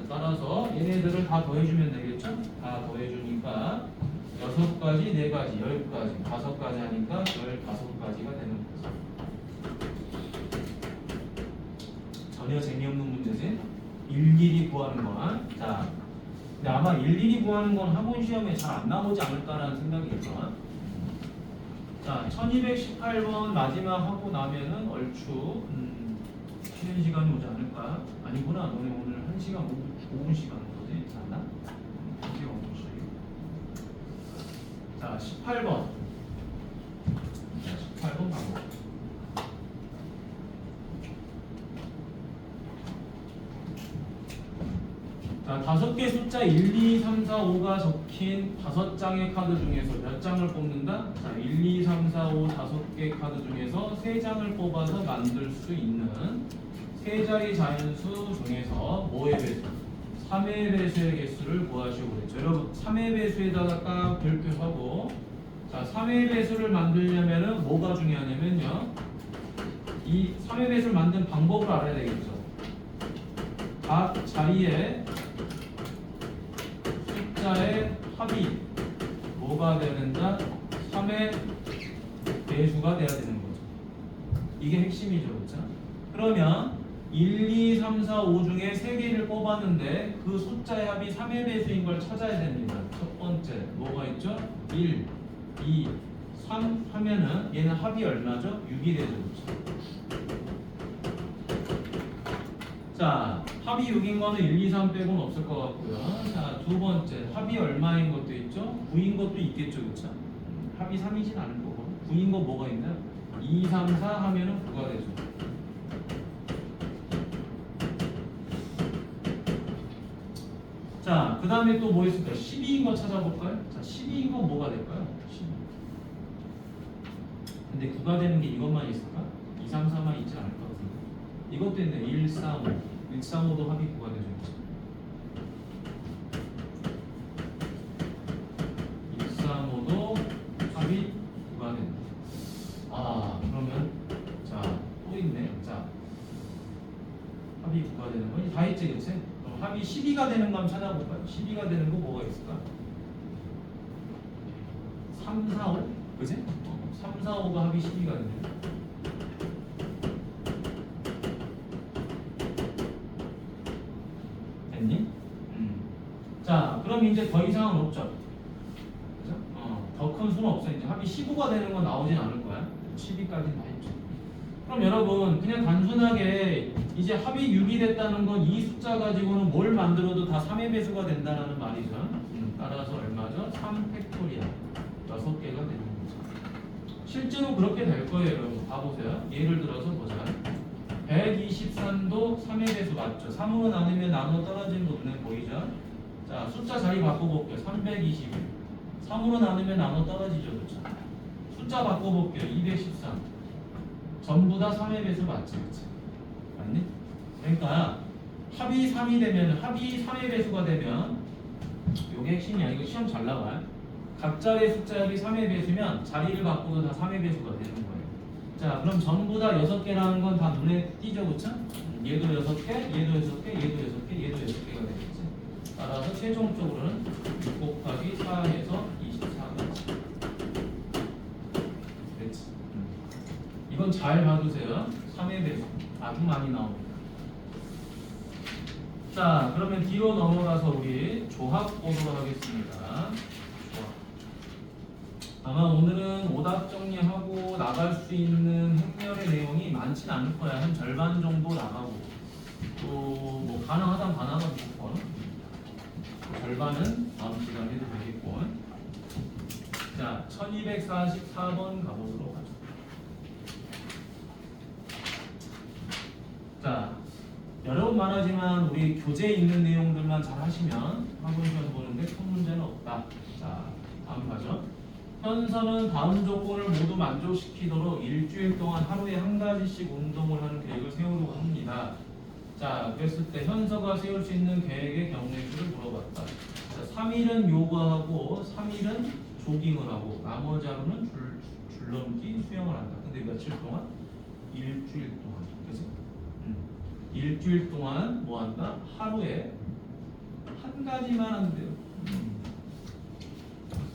따라서 얘네들을 다 더해주면 되겠죠? 다 더해주니까 6가지, 4가지, 10가지, 5가지 하니까 15가지가 되는 거죠. 전혀 재미없는 문제지? 일일이 구하는 건. 자, 근데 아마 일일이 구하는 건 학원 시험에 잘 안 나오지 않을까라는 생각이 들어. 자, 1218번 마지막 하고 나면은 얼추 쉬는 시간이 오지 않을까? 아니구나. 너네 오늘 1시간 5분 시간 거지? 맞나? 1시간 5분씩. 자, 18번. 자, 18번 가고. 자, 5개 숫자 1, 2, 3, 4, 5가 적힌 5장의 카드 중에서 몇 장을 뽑는다? 자, 1, 2, 3, 4, 5 5개 카드 중에서 3장을 뽑아서 만들 수 있는 3자리 자연수 중에서 뭐의 배수? 3의 배수의 개수를 구하시고 그랬죠. 여러분 3의 배수에다가 딱 별표하고, 자, 3의 배수를 만들려면은 뭐가 중요하냐면요, 이 3의 배수를 만드는 방법을 알아야 되겠죠. 각 자리에 숫자의 합이 뭐가 되는가? 3의 배수가 돼야 되는 거죠. 이게 핵심이죠, 그렇죠? 그러면 1, 2, 3, 4, 5 중에 3개를 뽑았는데 그 숫자의 합이 3의 배수인 걸 찾아야 됩니다. 첫 번째 뭐가 있죠? 1, 2, 3 하면은 얘는 합이 얼마죠? 6이 되죠, 그렇죠? 자, 합이 6인 거는 1, 2, 3 빼고는 없을 것 같고요. 자, 두 번째 합이 얼마인 것도 있죠? 9인 것도 있겠죠, 그렇죠? 합이 3이진 않을 거고 9인 거 뭐가 있나요? 2, 3, 4 하면은 9가 되죠. 자, 그 다음에 또 뭐 있을까요? 12인 거 찾아볼까요? 자, 12인 건 뭐가 될까요? 12. 근데 9가 되는 게 이것만 있을까? 2, 3, 4만 있지 않을 것 같은데. 이것도 있네. 1, 3, 5. 1, 3, 5도 합이 9가 되죠. 1, 3, 5도 합이 9가 된다. 아, 그러면 자, 또 있네. 자, 합이 9가 되는 건 다 했지, 그치? 그럼 합이 12가 되는 거 한번 찾아볼까요? 12가 되는 거 뭐가 있을까? 3, 4, 5? 그치? 3, 4, 5가 합이 12가 되네. 됐니? 자, 그럼 이제 더 이상은 없죠? 그죠? 더 큰 수는 없어. 이제 합이 15가 되는 건 나오진 않을 거야. 12까지는 다 했죠. 그럼 여러분 그냥 단순하게 이제 합이 6이 됐다는 건 이 숫자 가지고는 뭘 만들어도 다 3의 배수가 된다는 말이죠. 따라서 얼마죠? 3 팩토리얼 6개가 되는 거죠. 실제로 그렇게 될 거예요, 여러분. 봐보세요. 예를 들어서 보자. 123도 3의 배수 맞죠? 3으로 나누면 나눠 떨어지는 거 눈에 보이죠? 자, 숫자 자리 바꿔볼게요. 321. 3으로 나누면 나눠 떨어지죠, 그렇죠? 숫자 바꿔볼게요. 213. 전부 다 3의 배수 맞지, 그치? 맞니? 그러니까 합이 3이 되면, 합이 3의 배수가 되면, 요게 핵심이야. 이거 시험 잘 나와요. 각 자리의 숫자 합이 3의 배수면 자리를 바꿔도 다 3의 배수가 되는 거예요. 자, 그럼 전부 다 6개라는 건 다 눈에 띄죠, 그쵸? 얘도 6개, 얘도 6개, 얘도 6개, 얘도 6개가 되겠지. 따라서 최종적으로는 6 곱하기 4에서 24가 됐지. 이건 잘 봐두세요. 3의 배수 아주 많이 나옵니다. 자, 그러면 뒤로 넘어가서 우리 조합 보도록 하겠습니다. 조합. 아마 오늘은 오답 정리하고 나갈 수 있는 행렬의 내용이 많지는 않을 거야. 한 절반 정도 나가고 또 뭐 가능하다면 가능하면 좋고 절반은 다음 시간에 해도 되겠고. 자, 1244번 가보도록 하죠. 자, 여러 번 말하지만 우리 교재에 있는 내용들만 잘 하시면 학원 시험 보는데 큰 문제는 없다. 자, 다음 가죠. 현서는 다음 조건을 모두 만족시키도록 일주일 동안 하루에 한 가지씩 운동을 하는 계획을 세우려고 합니다. 자, 그랬을 때 현서가 세울 수 있는 계획의 경우수를 물어봤다. 자, 3일은 요가하고 3일은 조깅을 하고 나머지 하루는 줄넘기, 수영을 한다. 근데 며칠 동안? 일주일 동안. 그치? 일주일 동안 뭐 한다? 하루에 한 가지만 한대요.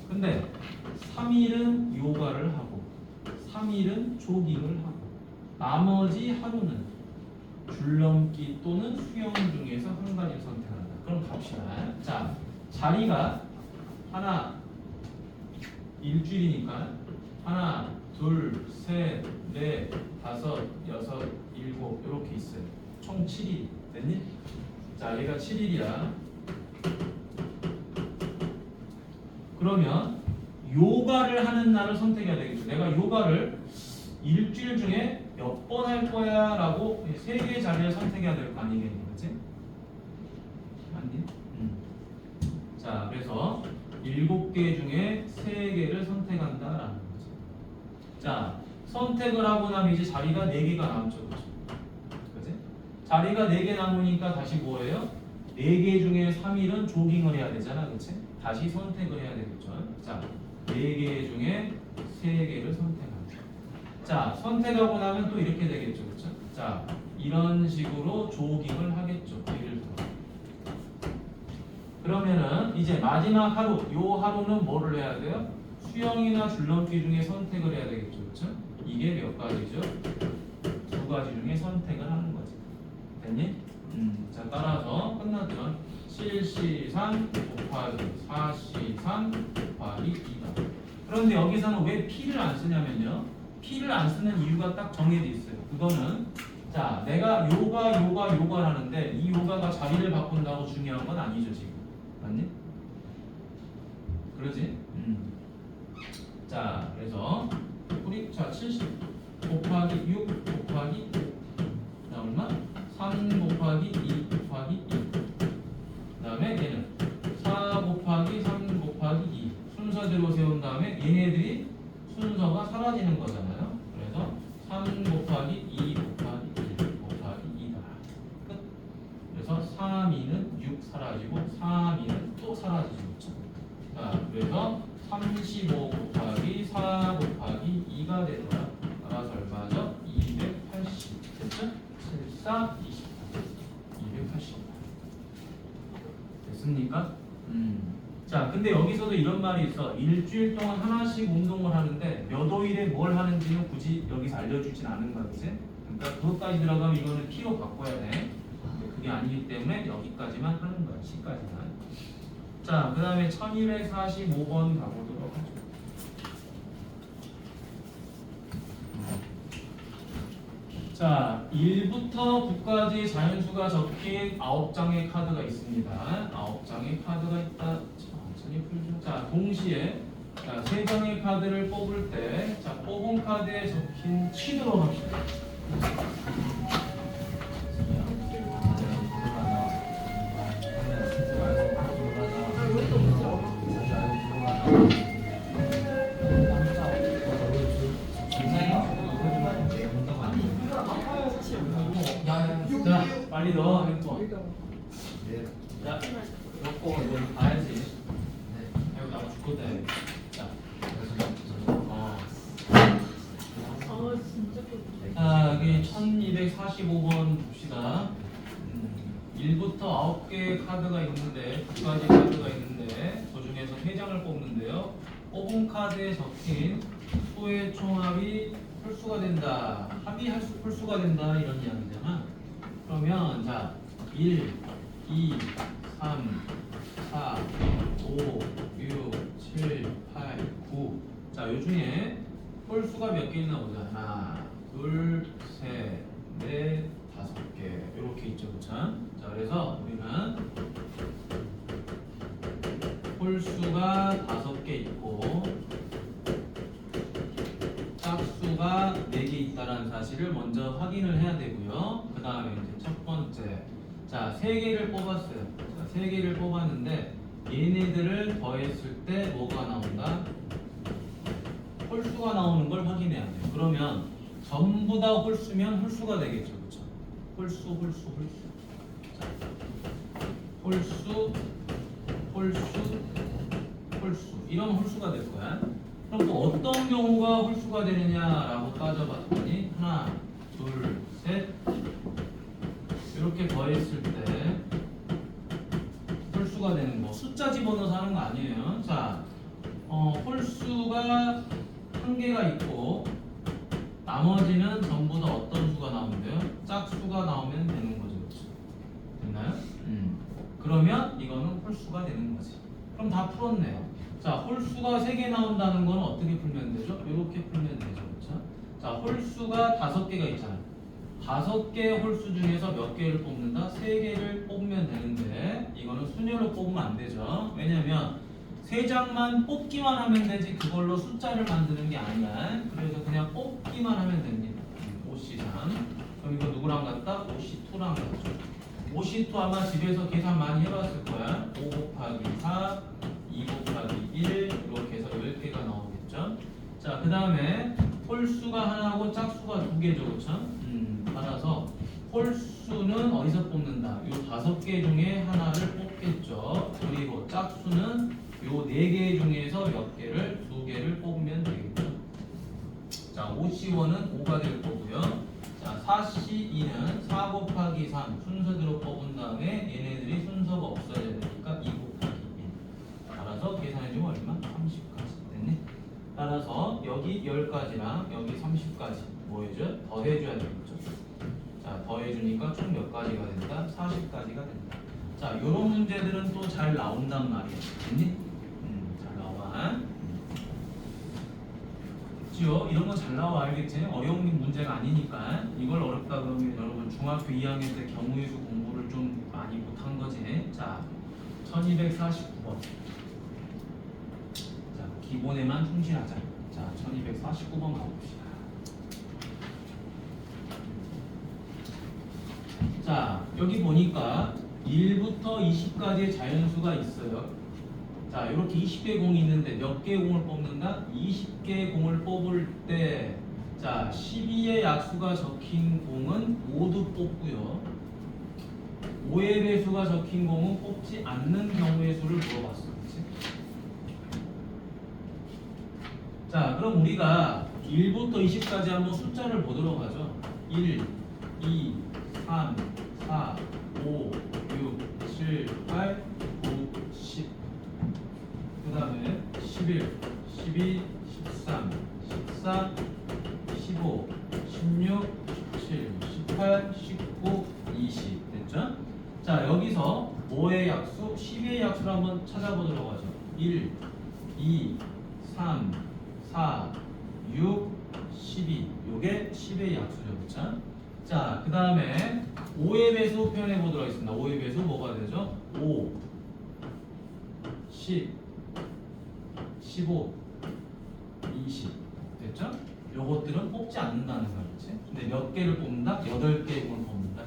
근데 3일은 요가를 하고 3일은 조깅을 하고 나머지 하루는 줄넘기 또는 수영 중에서 한 가지를 선택한다. 그럼 갑시다. 자, 자리가 하나 일주일이니까 하나, 둘, 셋, 넷, 다섯, 여섯, 일곱 이렇게 있어요. 총 7일 됐니? 자, 얘가 7일이야. 그러면 요가를 하는 날을 선택해야 되겠죠. 내가 요가를 일주일 중에 몇 번 할 거야 라고 3개의 자리를 선택해야 될 거 아니겠니? 그치? 맞니? 자, 그래서 7개 중에 3개를 선택한다라는 거지. 자, 선택을 하고 나면 이제 자리가 4개가 남죠. 그치? 자리가 4개 남으니까 다시 뭐예요? 4개 중에 3일은 조깅을 해야 되잖아. 그치? 다시 선택을 해야 되겠죠. 자, 4개 중에 3개를 선택합니다. 자, 선택하고 나면 또 이렇게 되겠죠. 그쵸? 자, 이런 식으로 조깅을 하겠죠. 예를 들어. 그러면은 이제 마지막 하루, 요 하루는 뭐를 해야 돼요? 수영이나 줄넘기 중에 선택을 해야 되겠죠. 그쵸? 이게 몇 가지죠? 2가지 중에 선택을 하는 거지. 됐니? 자, 따라서 끝났죠. 7C3 곱하기 4C3 곱하기 2다. 그런데 여기서는 왜 P를 안 쓰냐면요. P를 안 쓰는 이유가 딱 정해져 있어요. 그거는 자, 내가 요가라는데 이 요가가 자리를 바꾼다고 중요한 건 아니죠, 지금. 맞니? 그러지? 자, 그래서 우리 자, 70 곱하기 6 곱하기 5. 자, 얼마? 3 곱하기 2 곱하기 2. 그 다음에 얘는 4 곱하기 3 곱하기 2. 순서대로 세운 다음에 얘네들이 순서가 사라지는 거잖아요. 그래서 3 곱하기 2 곱하기 1 곱하기 2다. 끝. 그래서 3, 2는 6 사라지고 3, 2는 또 사라지죠. 자, 그래서 35 곱하기 4 곱하기 2가 되더라. 따라서 얼마죠? 280. 됐죠? 7, 4, 20. 280. 됐습니까? 자, 근데 여기서도 이런 말이 있어. 일주일 동안 하나씩 운동을 하는데 몇 호일에 뭘 하는지는 굳이 여기서 알려주진 않은 거야, 그치? 그러니까 그것까지 들어가면 이거는 P로 바꿔야 돼. 그게 아니기 때문에 여기까지만 하는 거야, C까지만. 자, 그 다음에 1245번 가보도록 하죠. 자, 1부터 9까지 자연수가 적힌 9장의 카드가 있습니다. 9장의 카드가 있다. 천천히 풀죠. 자, 동시에 자, 3장의 카드를 뽑을 때 자, 뽑은 카드에 적힌 치도록 합시다. 자, 빨리 넣어, 핸드폰. 자, 넣고 이거 봐야지. 이거 나가 죽거든. 자, 아 진짜 여기 1245번 봅시다. 1부터 9개의 카드가 있는데 2가지 카드가 있는데 그 중에서 3장을 뽑는데요. 뽑은 카드에 적힌 수의 총합이 홀수가 된다. 합이 홀수가 된다 이런 이야기잖아. 그러면 자 1, 2, 3, 4, 5, 6, 7, 8, 9. 자, 요 중에 홀수가 몇 개 있나 보자. 하나, 둘, 셋, 넷, 5개. 이렇게 있죠, 그쵸? 자, 그래서 우리는 홀수가 5개 있고 짝수가 4개 있다는 사실을 먼저 확인을 해야 되고요. 그 다음에 이제 첫 번째. 자, 3개를 뽑았어요. 자, 3개를 뽑았는데 얘네들을 더했을 때 뭐가 나온다? 홀수가 나오는 걸 확인해야 돼요. 그러면 전부 다 홀수면 홀수가 되겠죠. 그렇죠? 홀수. 자, 홀수. 이러면 홀수가 될 거야. 그럼 또 어떤 경우가 홀수가 되느냐라고 따져봤더니 하나, 둘, 셋 이렇게 더했을 때 홀수가 되는 거. 숫자 집어넣어서 하는 거 아니에요. 자, 홀수가 1개가 있고 나머지는 전부 다 어떤 수가 나오면 돼요? 짝수가 나오면 되는 거죠. 그렇죠? 됐나요? 그러면 이거는 홀수가 되는 거지. 그럼 다 풀었네요. 자, 홀수가 3개 나온다는 건 어떻게 풀면 되죠? 이렇게 풀면 되죠. 그렇죠? 자, 홀수가 5개가 있잖아요. 5개의 홀수 중에서 몇 개를 뽑는다? 3개를 뽑으면 되는데 이거는 순열로 뽑으면 안 되죠. 왜냐면 3장만 뽑기만 하면 되지 그걸로 숫자를 만드는 게 아니야. 그래서 그냥 뽑기만 하면 됩니다. OC3. 그럼 이거 누구랑 같다? OC2랑 같죠. OC2 아마 집에서 계산 많이 해봤을 거야. 5 곱하기 4, 2 곱하기 1 이렇게 해서 10개가 나오겠죠. 자, 그 다음에 홀수가 하나고 짝수가 2개죠. 그렇죠? 따라서 홀수는 어디서 뽑는다? 이 5개 중에 하나를 뽑겠죠. 그리고 짝수는 이 4개 중에서 몇 개를? 2개를 뽑으면 되겠죠. 자, OC1은 5가 될 거고요. 자, 4C2는 4 곱하기 3 순서대로 뽑은 다음에 얘네들이 순서가 없어져야 되니까 2 곱하기 1. 따라서 계산해주면 얼마? 30까지 됐네. 따라서 여기 10까지랑 여기 30까지 뭐 해줘요? 더해줘야 되겠죠. 자, 더해주니까 총 몇 가지가 된다? 40가지가 된다. 자, 요런 문제들은 또 잘 나온단 말이야. 됐니? 잘 나와. 그치요? 이런 거 잘 나와 알겠지? 어려운 문제가 아니니까. 이걸 어렵다 그러면 여러분 중학교 2학년 때 경우의 수 공부를 좀 많이 못한 거지. 자, 1249번. 자, 기본에만 충실하자. 자, 1249번 가봅시다. 자, 여기 보니까 1부터 20까지의 자연수가 있어요. 자, 이렇게 20개의 공이 있는데 몇 개의 공을 뽑는다? 20개의 공을 뽑을 때 자, 12의 약수가 적힌 공은 모두 뽑고요. 5의 배수가 적힌 공은 뽑지 않는 경우의 수를 물어봤어요. 그치? 자, 그럼 우리가 1부터 20까지 한번 숫자를 보도록 하죠. 1, 2, 3, 4, 5, 6, 7, 8, 9, 10. 그 다음에 11, 12, 13, 14, 15, 16, 17, 18, 19, 20 됐죠? 자, 여기서 5의 약수, 12의 약수를 한번 찾아보도록 하죠. 1, 2, 3, 4, 6, 12 요게 10의 약수죠. 그쵸? 자, 그 다음에 5의 배수 표현해 보도록 하겠습니다. 5의 배수 뭐가 되죠? 5, 10, 15, 20 됐죠? 요것들은 뽑지 않는다는 거야. 그치? 근데 몇 개를 뽑는다? 8개의 공을 뽑는다.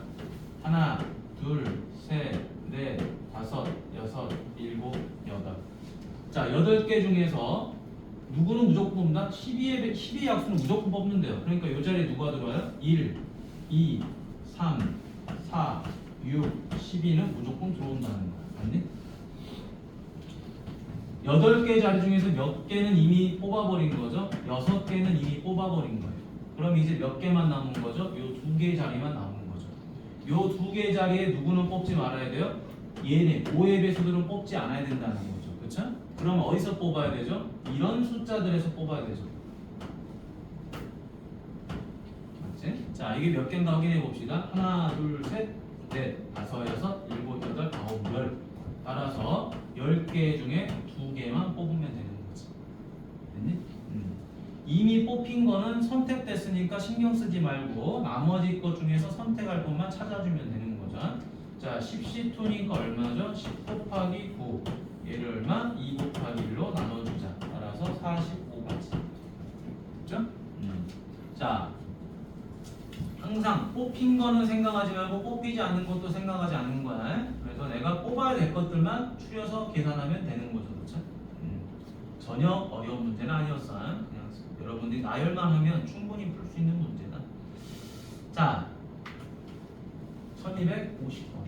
하나, 둘, 셋, 넷, 다섯, 여섯, 일곱, 여덟. 자, 8개 중에서 누구는 무조건 뽑는다? 12의 약수는 무조건 뽑는데요. 그러니까 이 자리에 누가 들어와요? 1, 2, 3, 4, 6, 12는 무조건 들어온다는 거야. 맞니? 8개 자리 중에서 몇 개는 이미 뽑아버린 거죠? 6개는 이미 뽑아버린 거예요. 그럼 이제 몇 개만 남은 거죠? 요 두 개 자리만 남은 거죠. 요 두 개 자리에 누구는 뽑지 말아야 돼요? 얘네 5의 배수들은 뽑지 않아야 된다는 거죠. 그렇죠? 그럼 어디서 뽑아야 되죠? 이런 숫자들에서 뽑아야 되죠. 맞지? 자, 이게 몇 개인가 확인해 봅시다. 하나, 둘, 셋, 넷, 다섯, 여섯, 일곱, 여덟, 아홉, 열. 따라서 10개 중에 2개만 뽑으면 되는 거지. 됐니? 이미 뽑힌 거는 선택됐으니까 신경 쓰지 말고 나머지 것 중에서 선택할 것만 찾아주면 되는 거죠. 자, 10C2니까 얼마죠? 10 곱하기 9. 얘를 얼마? 2 곱하기 1로 나눠주자. 따라서 45가지. 그렇죠? 자, 항상 뽑힌 거는 생각하지 말고 뽑히지 않은 것도 생각하지 않는 거야. 그래서 내가 뽑아야 될 것들만 추려서 계산하면 되는 거죠. 그렇죠? 전혀 어려운 문제는 아니었어. 그냥 여러분들이 나열만 하면 충분히 풀 수 있는 문제다. 자, 1250번.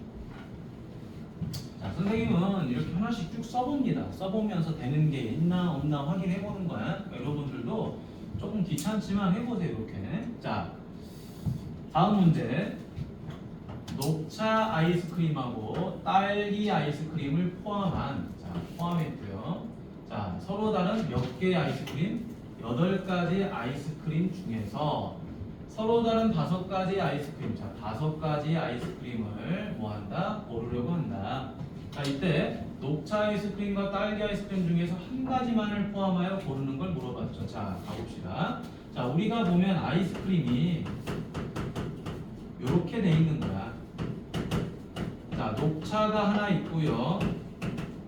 자, 선생님은 이렇게 하나씩 쭉 써봅니다. 써보면서 되는 게 있나 없나 확인해보는 거야. 그러니까 여러분들도 조금 귀찮지만 해보세요. 이렇게. 자, 다음 문제. 녹차 아이스크림하고 딸기 아이스크림을 포함했고요. 자, 서로 다른 몇 개의 아이스크림? 8가지 아이스크림 중에서 서로 다른 5가지 아이스크림, 자, 5가지 아이스크림을 뭐한다? 고르려고 한다. 자, 이때 녹차 아이스크림과 딸기 아이스크림 중에서 한 가지만을 포함하여 고르는 걸 물어봤죠. 자, 가봅시다. 자, 우리가 보면 아이스크림이 이렇게 돼 있는 거야. 자, 녹차가 하나 있고요.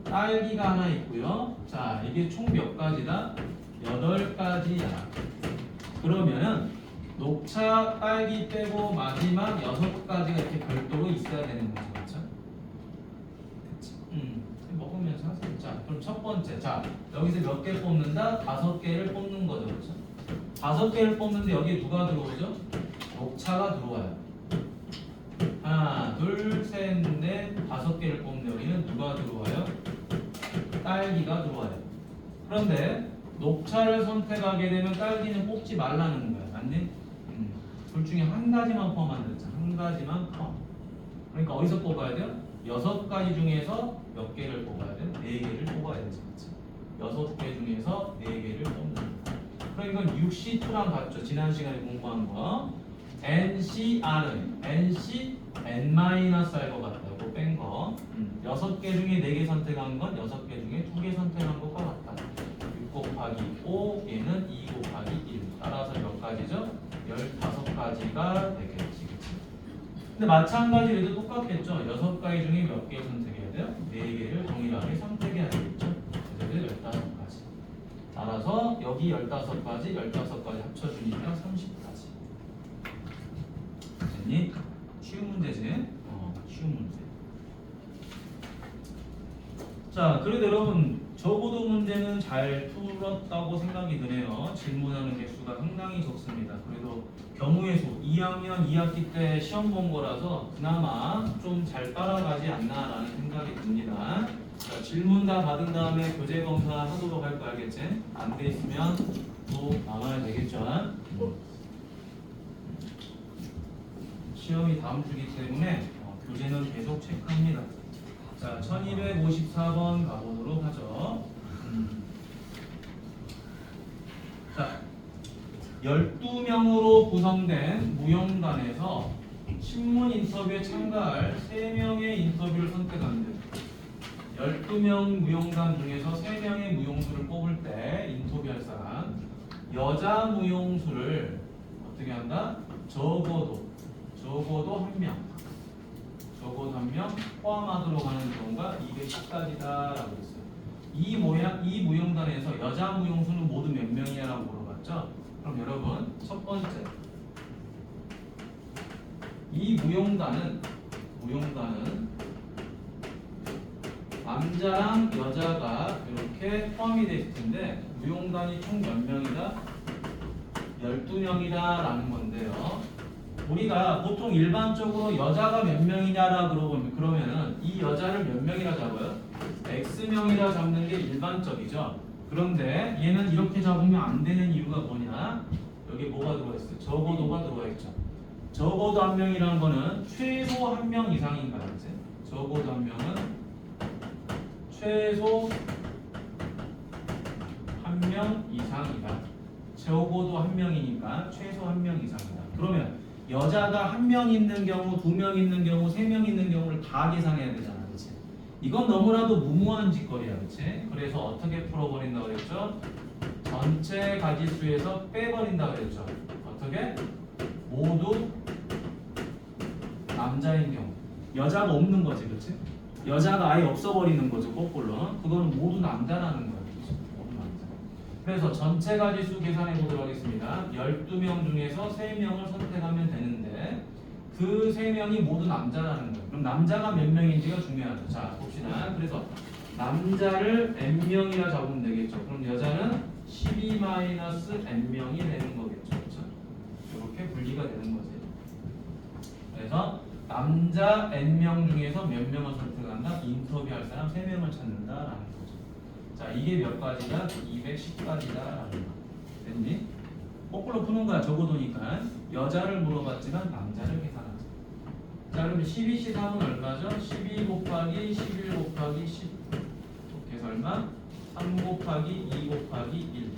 딸기가 하나 있고요. 자, 이게 총 몇 가지다? 8가지야. 그러면은 녹차, 딸기 빼고 마지막 6가지가 이렇게 별도로 있어야 되는 거죠. 그렇죠? 먹으면서 하세요. 자, 그럼 첫 번째. 자, 여기서 몇 개 뽑는다? 5개를 뽑는 거죠. 그렇죠? 5개를 뽑는데 여기에 누가 들어오죠? 녹차가 들어와요. 하나, 둘, 셋, 넷, 5개를 뽑는데 여기는 누가 들어와요? 딸기가 들어와요. 그런데 녹차를 선택하게 되면 딸기는 뽑지 말라는 거야. 맞니? 둘 중에 한 가지만 포함한다 그랬잖아. 한 가지만 포함. 그러니까 어디서 뽑아야 돼요? 6가지 중에서 몇 개를 뽑아야 돼요? 4개를 뽑아야 되지. 6개 중에서 4개를 뽑는 거야. 그럼 이건 6C2랑 같죠? 지난 시간에 공부한 거. NCR은 NC N-R일 것 같다. 이거 뺀 거. 6개 중에 4개 선택한 건 6개 중에 2개 선택한 것과 같다. 6 곱하기 5, 얘는 2 곱하기 1. 따라서 몇 가지죠? 15가지가 되겠지. 그치? 근데 마찬가지로 해도 똑같겠죠? 6가지 중에 몇 개 선택해야 돼요? 4개를 동일하게 선택해야 되겠죠? 그래서 15가지. 따라서 여기 15가지, 15가지 합쳐주니까 30가지. 됐니? 쉬운 문제지? 쉬운 문제. 자, 그래도 여러분 적어도 문제는 잘 풀었다고 생각이 드네요. 질문하는 개수가 상당히 적습니다. 그래도 경우의 수 2학년 2학기 때 시험 본 거라서 그나마 좀 잘 따라가지 않나라는 생각이 듭니다. 자, 질문 다 받은 다음에 교재 검사 하도록 할 거 알겠지? 안 돼 있으면 또 나와야 되겠죠? 시험이 다음 주기 때문에 교재는 계속 체크합니다. 자, 1254번 가보도록 하죠. 자, 12명으로 구성된 무용단에서 신문 인터뷰에 참가할 3명의 인터뷰를 선택합니다. 12명 무용단 중에서 3명의 무용수를 뽑을 때 인터뷰할 사람, 여자 무용수를 어떻게 한다? 적어도 1명, 적어도 1명 포함하도록 하는 경우가 210가지다라고 했어요. 이 무용단에서 여자 무용수는 모두 몇 명이냐라고 물어봤죠. 그럼 여러분 첫 번째, 이 무용단은 남자랑 여자가 이렇게 포함이 돼 있을 텐데 무용단이 총 몇 명이다? 12명이다라는 건데요. 우리가 보통 일반적으로 여자가 몇 명이냐라고 그러면은 이 여자를 몇 명이라 잡아요? X명이라 잡는 게 일반적이죠. 그런데 얘는 이렇게 잡으면 안 되는 이유가 뭐냐? 여기 뭐가 들어와 있어요? 적어도가 들어와 있죠. 적어도 한 명이라는 거는 최소 한 명 이상인가 그지? 적어도 한 명은 최소 한 명 이상이다. 적어도 한 명이니까 최소 한 명 이상이다. 그러면 여자가 한 명 있는 경우, 두 명 있는 경우, 세 명 있는 경우를 다 계산해야 되잖아, 그렇지? 이건 너무나도 무모한 짓거리야, 그렇지? 그래서 어떻게 풀어버린다 그랬죠? 전체 가지수에서 빼버린다 그랬죠. 어떻게? 모두 남자인 경우, 여자가 없는 거지, 그렇지? 여자가 아예 없어버리는 거죠, 거꾸로. 그거는 모두 남자라는 거야, 그렇지? 모두 남자. 그래서 전체 가지수 계산해 보도록 하겠습니다. 12명 중에서 3명을 선택하면 되는데 그 3명이 모두 남자라는 거예요. 그럼 남자가 몇 명인지가 중요하죠. 자, 봅시다. 그래서 남자를 n명이라 잡으면 되겠죠. 그럼 여자는 12-n명이 되는 거겠죠. 그렇죠? 이렇게 분리가 되는 거지. 그래서 남자 n명 중에서 몇 명을 선택한다? 인터뷰할 사람 3명을 찾는다라는 거죠. 자, 이게 몇 가지다? 210가지다라는 거. 됐니? 거꾸로 푸는 거야. 적어도니까. 여자를 물어봤지만 남자를 계산하자. 자, 그러면 12C3은 얼마죠? 12 곱하기 11 곱하기 10. 그래서 얼마? 3 곱하기 2 곱하기 1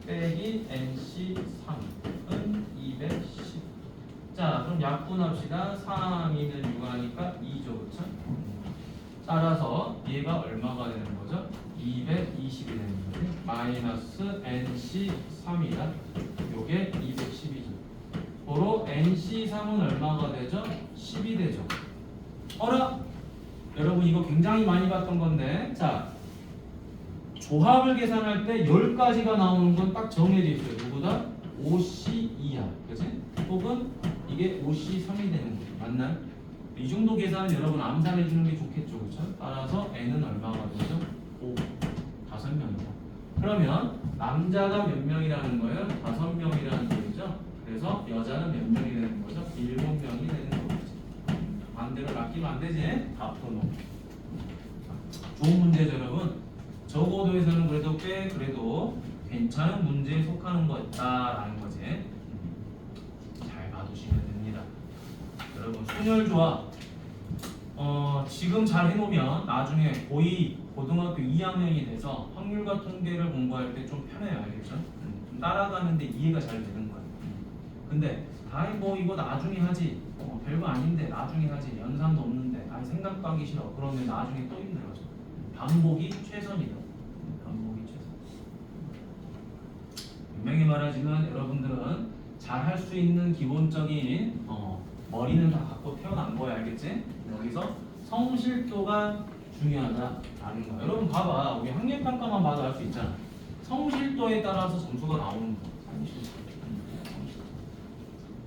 빼기 NC3은 210. 자, 그럼 약분합시다. 3, 2는 6하니까 2죠, 그쵸? 따라서 얘가 얼마가 되는 거죠? 220이 되는 거지. 마이너스 NC3이다. 요게 210이죠. 고로 NC3은 얼마가 되죠? 10이 되죠. 어라? 여러분 이거 굉장히 많이 봤던 건데, 자, 조합을 계산할 때 10가지가 나오는 건 딱 정해져 있어요. 누구다? OC2야. 그치? 혹은 이게 OC3이 되는 거죠. 맞나요? 이 정도 계산은 여러분 암산해 주는 게 좋겠죠. 그쵸? 따라서 N은 얼마가 되죠? 5. 5명이다. 그러면 남자가 몇 명이라는 거예요? 5명이라는 소리죠. 그래서 여자는 몇 명이 되는 거죠? 7명이 되는 거겠지. 반대로 낚이면 안 되지? 다 풀어놓고. 좋은 문제죠, 여러분. 적어도에서는 그래도 꽤 그래도 괜찮은 문제에 속하는 거다라는 거지. 잘 봐두시면 됩니다. 여러분 순혈조합 지금 잘 해놓으면 나중에 고2 고등학교 2학년이 돼서 확률과 통계를 공부할 때 좀 편해요. 알겠죠? 좀 따라가는데 이해가 잘 되는 거예요. 근데 아이 뭐 이거 나중에 하지, 별거 아닌데 나중에 하지, 연산도 없는데 아이 생각도 하기 싫어, 그러면 나중에 또 힘들어져. 반복이 최선이다. 반복이 최선. 분명히 말하지만 여러분들은 잘 할 수 있는 기본적인 머리는 다 갖고 태어난 거야. 알겠지? 여기서 성실도가 중요하다라는 거야. 여러분 봐봐. 우리 학력평가만 봐도 알 수 있잖아. 성실도에 따라서 점수가 나오는 거야.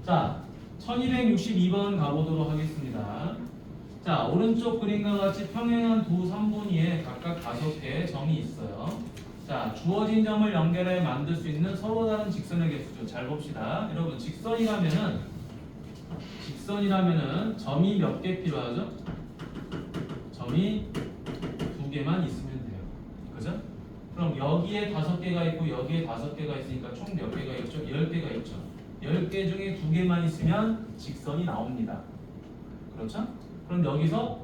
자, 1262번 가보도록 하겠습니다. 자, 오른쪽 그림과 같이 평행한 두 삼분위에 각각 5개의 점이 있어요. 자, 주어진 점을 연결해 만들 수 있는 서로 다른 직선의 개수죠. 잘 봅시다. 여러분, 직선이라면은 점이 몇 개 필요하죠? 점이 2개만 있으면 돼요. 그죠? 그럼 여기에 5개가 있고 여기에 5개가 있으니까 총 몇 개가 있죠? 10개가 있죠. 10개 중에 2개만 있으면 직선이 나옵니다. 그렇죠? 그럼 여기서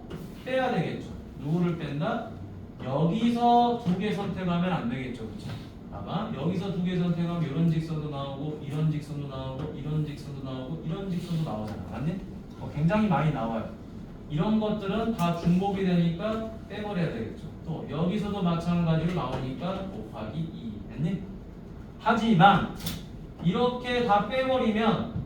빼야 되겠죠. 누구를 뺀다? 여기서 2개 선택하면 안 되겠죠. 그렇죠? 봐봐. 여기서 2개 선택하면 이런 직선도 나오고 이런 직선도 나오고 이런 직선도 나오고 이런 직선도 나오잖아. 맞니? 굉장히 많이 나와요. 이런 것들은 다 중복이 되니까 빼버려야 되겠죠. 또 여기서도 마찬가지로 나오니까 곱하기 2. 됐니? 하지만 이렇게 다 빼버리면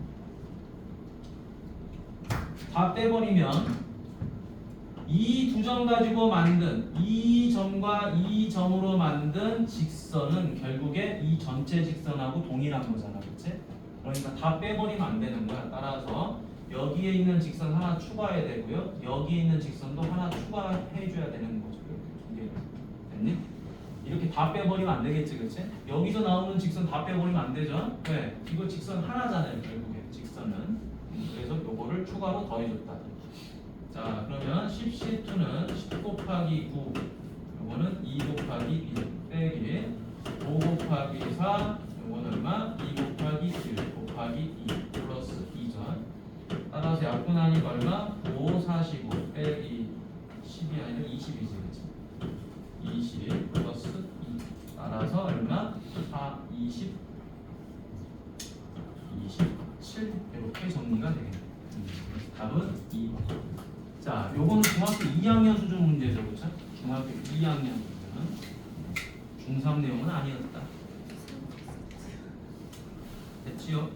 이 두 점 가지고 만든 이 점과 이 점으로 만든 직선은 결국에 이 전체 직선하고 동일한 거잖아. 그치? 그러니까 다 빼버리면 안 되는 거야. 따라서 여기에 있는 직선 하나 추가해야 되고요. 여기에 있는 직선도 하나 추가해 줘야 되는 거죠. 이렇게 됐니? 이렇게 다 빼버리면 안 되겠지. 그치? 여기서 나오는 직선 다 빼버리면 안 되죠. 왜? 이거 직선 하나잖아요. 결국에 직선은. 그래서 요거를 추가로 더해줬다. 자, 그러면 10C2는 10 곱하기 9, 요거는 2 곱하기 1 빼기 5 곱하기 4, 요거는 얼마? 2 곱하기 곱하기 1 곱하기 2 플러스 2전. 따라서 약분하니까 얼마? 5, 45 빼기 10이 아니라 20이지, 그치? 20 플러스 2. 따라서 얼마? 4, 20, 27 이렇게 정리가 되겠네. 답은 2번. 자, 요거는 중학교 2학년 수준 문제죠, 그렇죠? 중학교 2학년 수준. 중3 내용은 아니었다. 됐지요?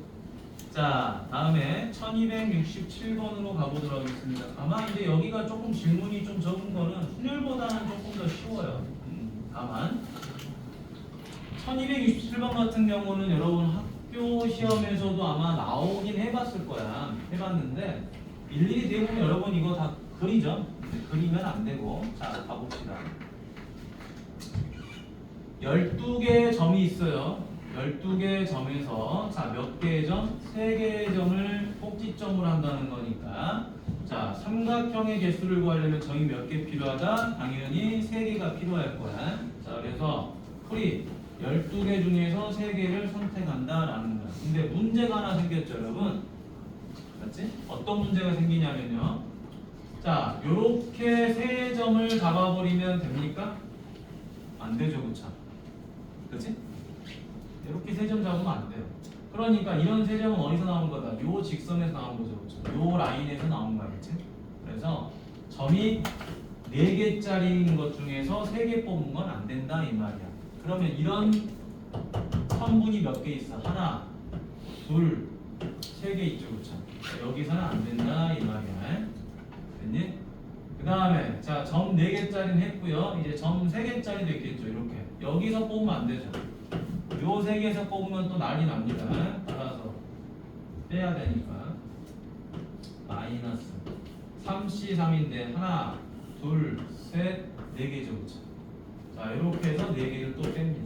자, 다음에 1267번으로 가보도록 하겠습니다. 아마 이제 여기가 조금 질문이 좀 적은 거는 순열보다는 조금 더 쉬워요. 다만 1267번 같은 경우는 여러분 학교 시험에서도 아마 나오긴 해봤을 거야. 해봤는데 일일이 대부분 여러분 이거 다 그리죠? 그리면 안 되고. 자, 가봅시다. 12개의 점이 있어요. 12개의 점에서 자, 몇 개의 점? 3개의 점을 꼭지점으로 한다는 거니까 자, 삼각형의 개수를 구하려면 점이 몇 개 필요하다? 당연히 3개가 필요할 거야. 자, 그래서 풀이 12개 중에서 3개를 선택한다라는 거야. 근데 문제가 하나 생겼죠, 여러분? 맞지? 어떤 문제가 생기냐면요. 자, 요렇게 3점을 잡아버리면 됩니까? 안 되죠, 그쵸? 그치? 이렇게 3점 잡으면 안 돼요. 그러니까 이런 3점은 어디서 나온 거다? 요 직선에서 나온 거죠, 그쵸? 요 라인에서 나온 거야, 그치? 그래서 점이 4개짜리인 것 중에서 3개 뽑은 건 안 된다, 이 말이야. 그러면 이런 선분이 몇 개 있어? 하나, 둘, 3개 있죠, 그쵸? 여기서는 안 된다, 이 말이야. 됐니? 그 다음에 자, 점 4개짜리는 했고요. 이제 점 3개짜리도 있겠죠. 이렇게 여기서 뽑으면 안 되죠. 요 3개에서 뽑으면 또 난리 납니다. 따라서 빼야 되니까 마이너스 3C3인데 하나, 둘, 셋, 4개죠, 그쵸? 자, 이렇게 해서 4개를 또 뺍니다.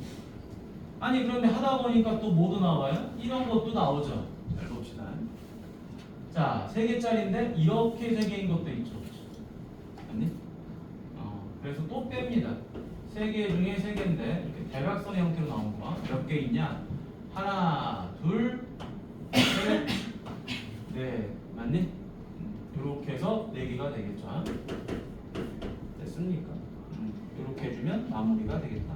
아니 그런데 하다 보니까 또 뭐도 나와요? 이런 것도 나오죠. 잘 봅시다. 자, 3개짜리인데 이렇게 3개인 것도 있죠. 맞니? 그래서 또 뺍니다. 3개 중에 3개인데 이렇게 대각선의 형태로 나온 거 몇 개 있냐? 하나, 둘, 셋, 넷. 맞니? 이렇게 해서 4개가 되겠죠. 됐습니까? 이렇게 해주면 마무리가 되겠다.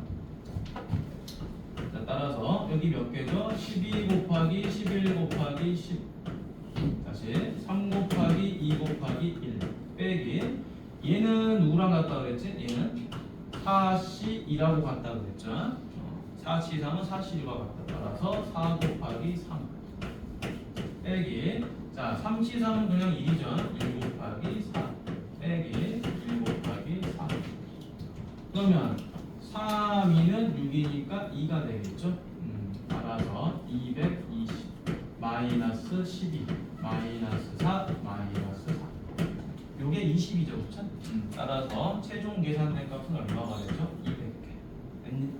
자, 따라서 여기 몇 개죠? 12 곱하기 11 곱하기 10. 다시 3 곱하기 2 곱하기 1 빼기 얘는 누구랑 같다 그랬지? 얘는 4C2라고 같다 그랬죠? 4C3은 4C2가 같다. 따라서 4 곱하기 3 빼기 자, 3C3은 그냥 1이죠? 1 곱하기 4 빼기 1 곱하기 3 그러면 3, 2는 6이니까 2가 되겠죠? 따라서 220 마이너스 12 마이너스 4 마이너스 4 요게 20이죠, 그쵸? 따라서 최종 계산된 값은 얼마가 되죠? 200개. 됐니?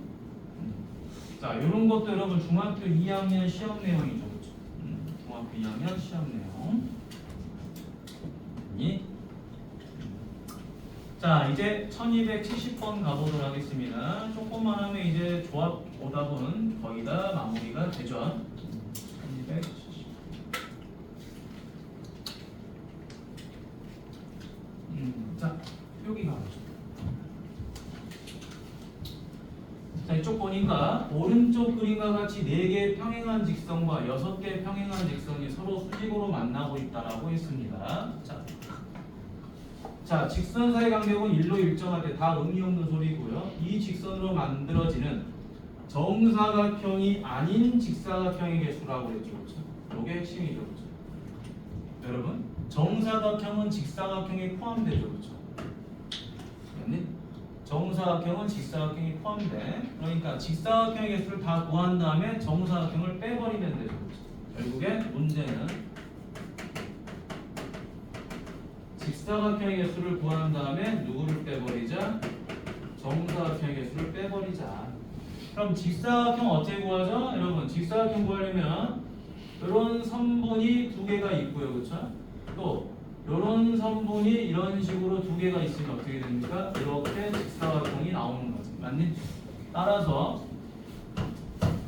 자, 요런 것도 여러분 중학교 2학년 시험 내용이죠, 그쵸? 중학교 2학년 시험 내용. 됐니? 자, 이제 1270번 가보도록 하겠습니다. 조금만 하면 이제 조합 오답은 거의 다 마무리가 되죠. 1270. 자, 여기 가보죠. 자, 이쪽 보니까 오른쪽 그림과 같이 4개의 평행한 직선과 6개의 평행한 직선이 서로 수직으로 만나고 있다라고 했습니다. 자, 직선 사이 간격은 1로 일정할 때 다 의미 없는 소리고요. 이 직선으로 만들어지는 정사각형이 아닌 직사각형의 개수라고 했죠. 그렇죠? 이게 핵심이죠. 그렇죠? 여러분, 정사각형은 직사각형에 포함되죠. 그렇죠? 맞니? 정사각형은 직사각형이 포함돼. 그러니까 직사각형의 개수를 다 구한 다음에 정사각형을 빼버리면 되죠. 그렇죠? 결국에 문제는 직사각형의 개수를 구한 다음에 누구를 빼버리자? 정사각형의 개수를 빼버리자. 그럼 직사각형 어떻게 구하죠? 여러분, 직사각형 구하려면 이런 선분이 2개가 있고요. 그렇죠? 또 이런 선분이 이런 식으로 2개가 있으면 어떻게 됩니까? 이렇게 직사각형이 나오는 거지. 맞니? 따라서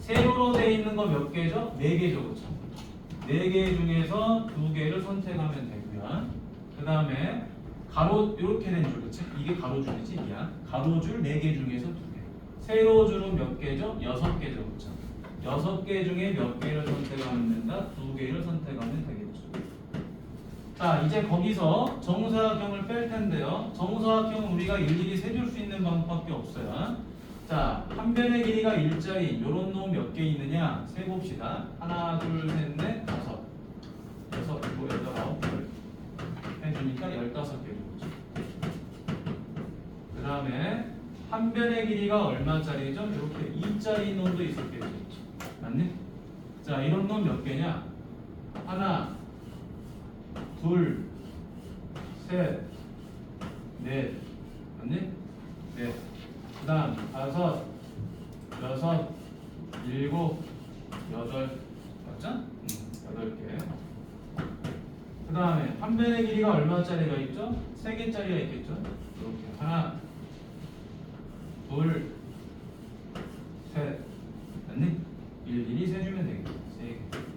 세로로 돼 있는 거 몇 개죠? 4개죠, 그렇죠? 4개 중에서 2개를 선택하면 되고요. 그 다음에 가로 이렇게 된 줄, 그렇지? 이게 가로줄이지, 미안. 가로줄 4개 중에서 2개. 세로줄은 몇 개죠? 6개죠, 그렇죠? 6개 중에 몇 개를 선택하면 된다? 2개를 선택하면 되겠죠. 자, 이제 거기서 정사각형을 뺄 텐데요. 정사각형은 우리가 일일이 세줄 수 있는 방법밖에 없어요. 자, 한 변의 길이가 일자인 요런 놈 몇 개 있느냐? 세봅시다. 하나, 둘, 셋, 넷, 다섯. 여섯, 일곱, 여덟, 아홉, 열. 해주니까 15개 정도. 그 다음에 한 변의 길이가 얼마짜리죠? 이렇게 2짜리 놈도 있었겠죠. 맞니? 자, 이런 놈 몇 개냐? 하나, 둘, 셋, 넷. 맞니? 넷. 그 다음 다섯, 여섯, 일곱, 여덟. 맞죠? 8개. 그 다음에 한 변의 길이가 얼마짜리가 있죠? 3개짜리가 있겠죠? 이렇게 하나, 둘, 셋. 맞니? 일일이 세주면 되겠죠. 3개.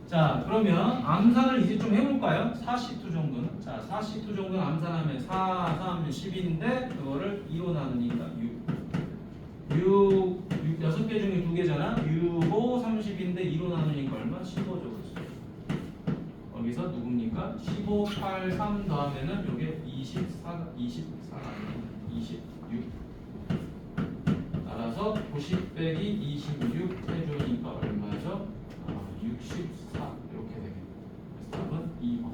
자, 그러면 암산을 이제 좀 해볼까요? 40두 정도는. 자, 40두 정도는 암산하면 4, 3, 10인데 그거를 2로 나누니까 6, 6개 중에 2개잖아. 6, 5, 30인데 2로 나누니까 얼마? 15죠. 그렇죠? 여기서 누굽니까? 15, 8, 3 더하면은 요게 24가 26. 따라서 90 빼기 26 해주니까 얼마죠? 64 이렇게 되겠네요. 그래서 답은 2번.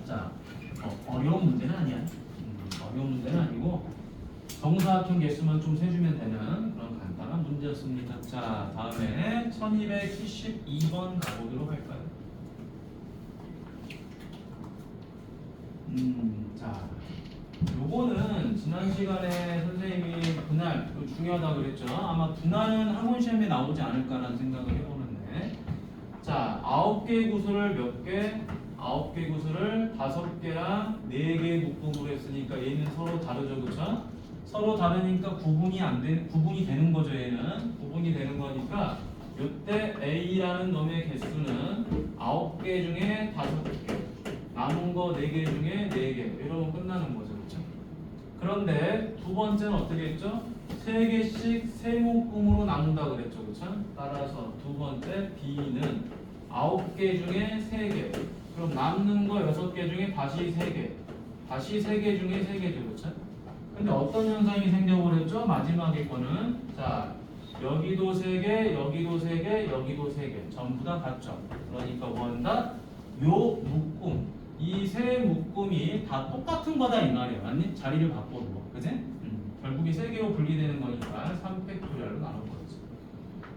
자, 어려운 문제는 아니야. 어려운 문제는 아니고 정사각형 개수만 좀 세주면 되는 그런 간단한 문제였습니다. 자, 다음에 1272번 가보도록 할까요? 자, 요거는 지난 시간에 선생님이 분할 중요하다 그랬죠. 아마 분할은 학원 시험에 나오지 않을까라는 생각을 해보는데, 자, 9개의 구슬을 몇 개? 9개의 구슬을 5개랑 4개의 묶음으로 했으니까 얘는 서로 다르죠, 그렇죠? 서로 다르니까 구분이 되는 거죠. 얘는 구분이 되는 거니까 이때 A라는 놈의 개수는 9개 중에 5개, 남은 거 4개 중에 4개, 이러면 끝나는 거죠. 그렇죠? 그런데 두 번째는 어떻게 했죠? 3개씩 세 묶음으로 나눈다 그랬죠. 그렇죠? 따라서 두 번째 B는 9개 중에 3개. 그럼 남는 거 6개 중에 다시 3개. 다시 3개 중에 3개죠. 그렇죠? 근데 어떤 현상이 생겨버렸죠? 마지막에 거는 자, 여기도 3개, 여기도 3개, 여기도 3개. 전부 다 같죠? 그러니까 원다 요 묶음, 이 세 묶음이 다 똑같은 거다 이 말이야. 맞니? 자리를 바꿔도. 그지? 결국에 3개로 분리되는 거니까 3팩토리얼로 나눌 거지.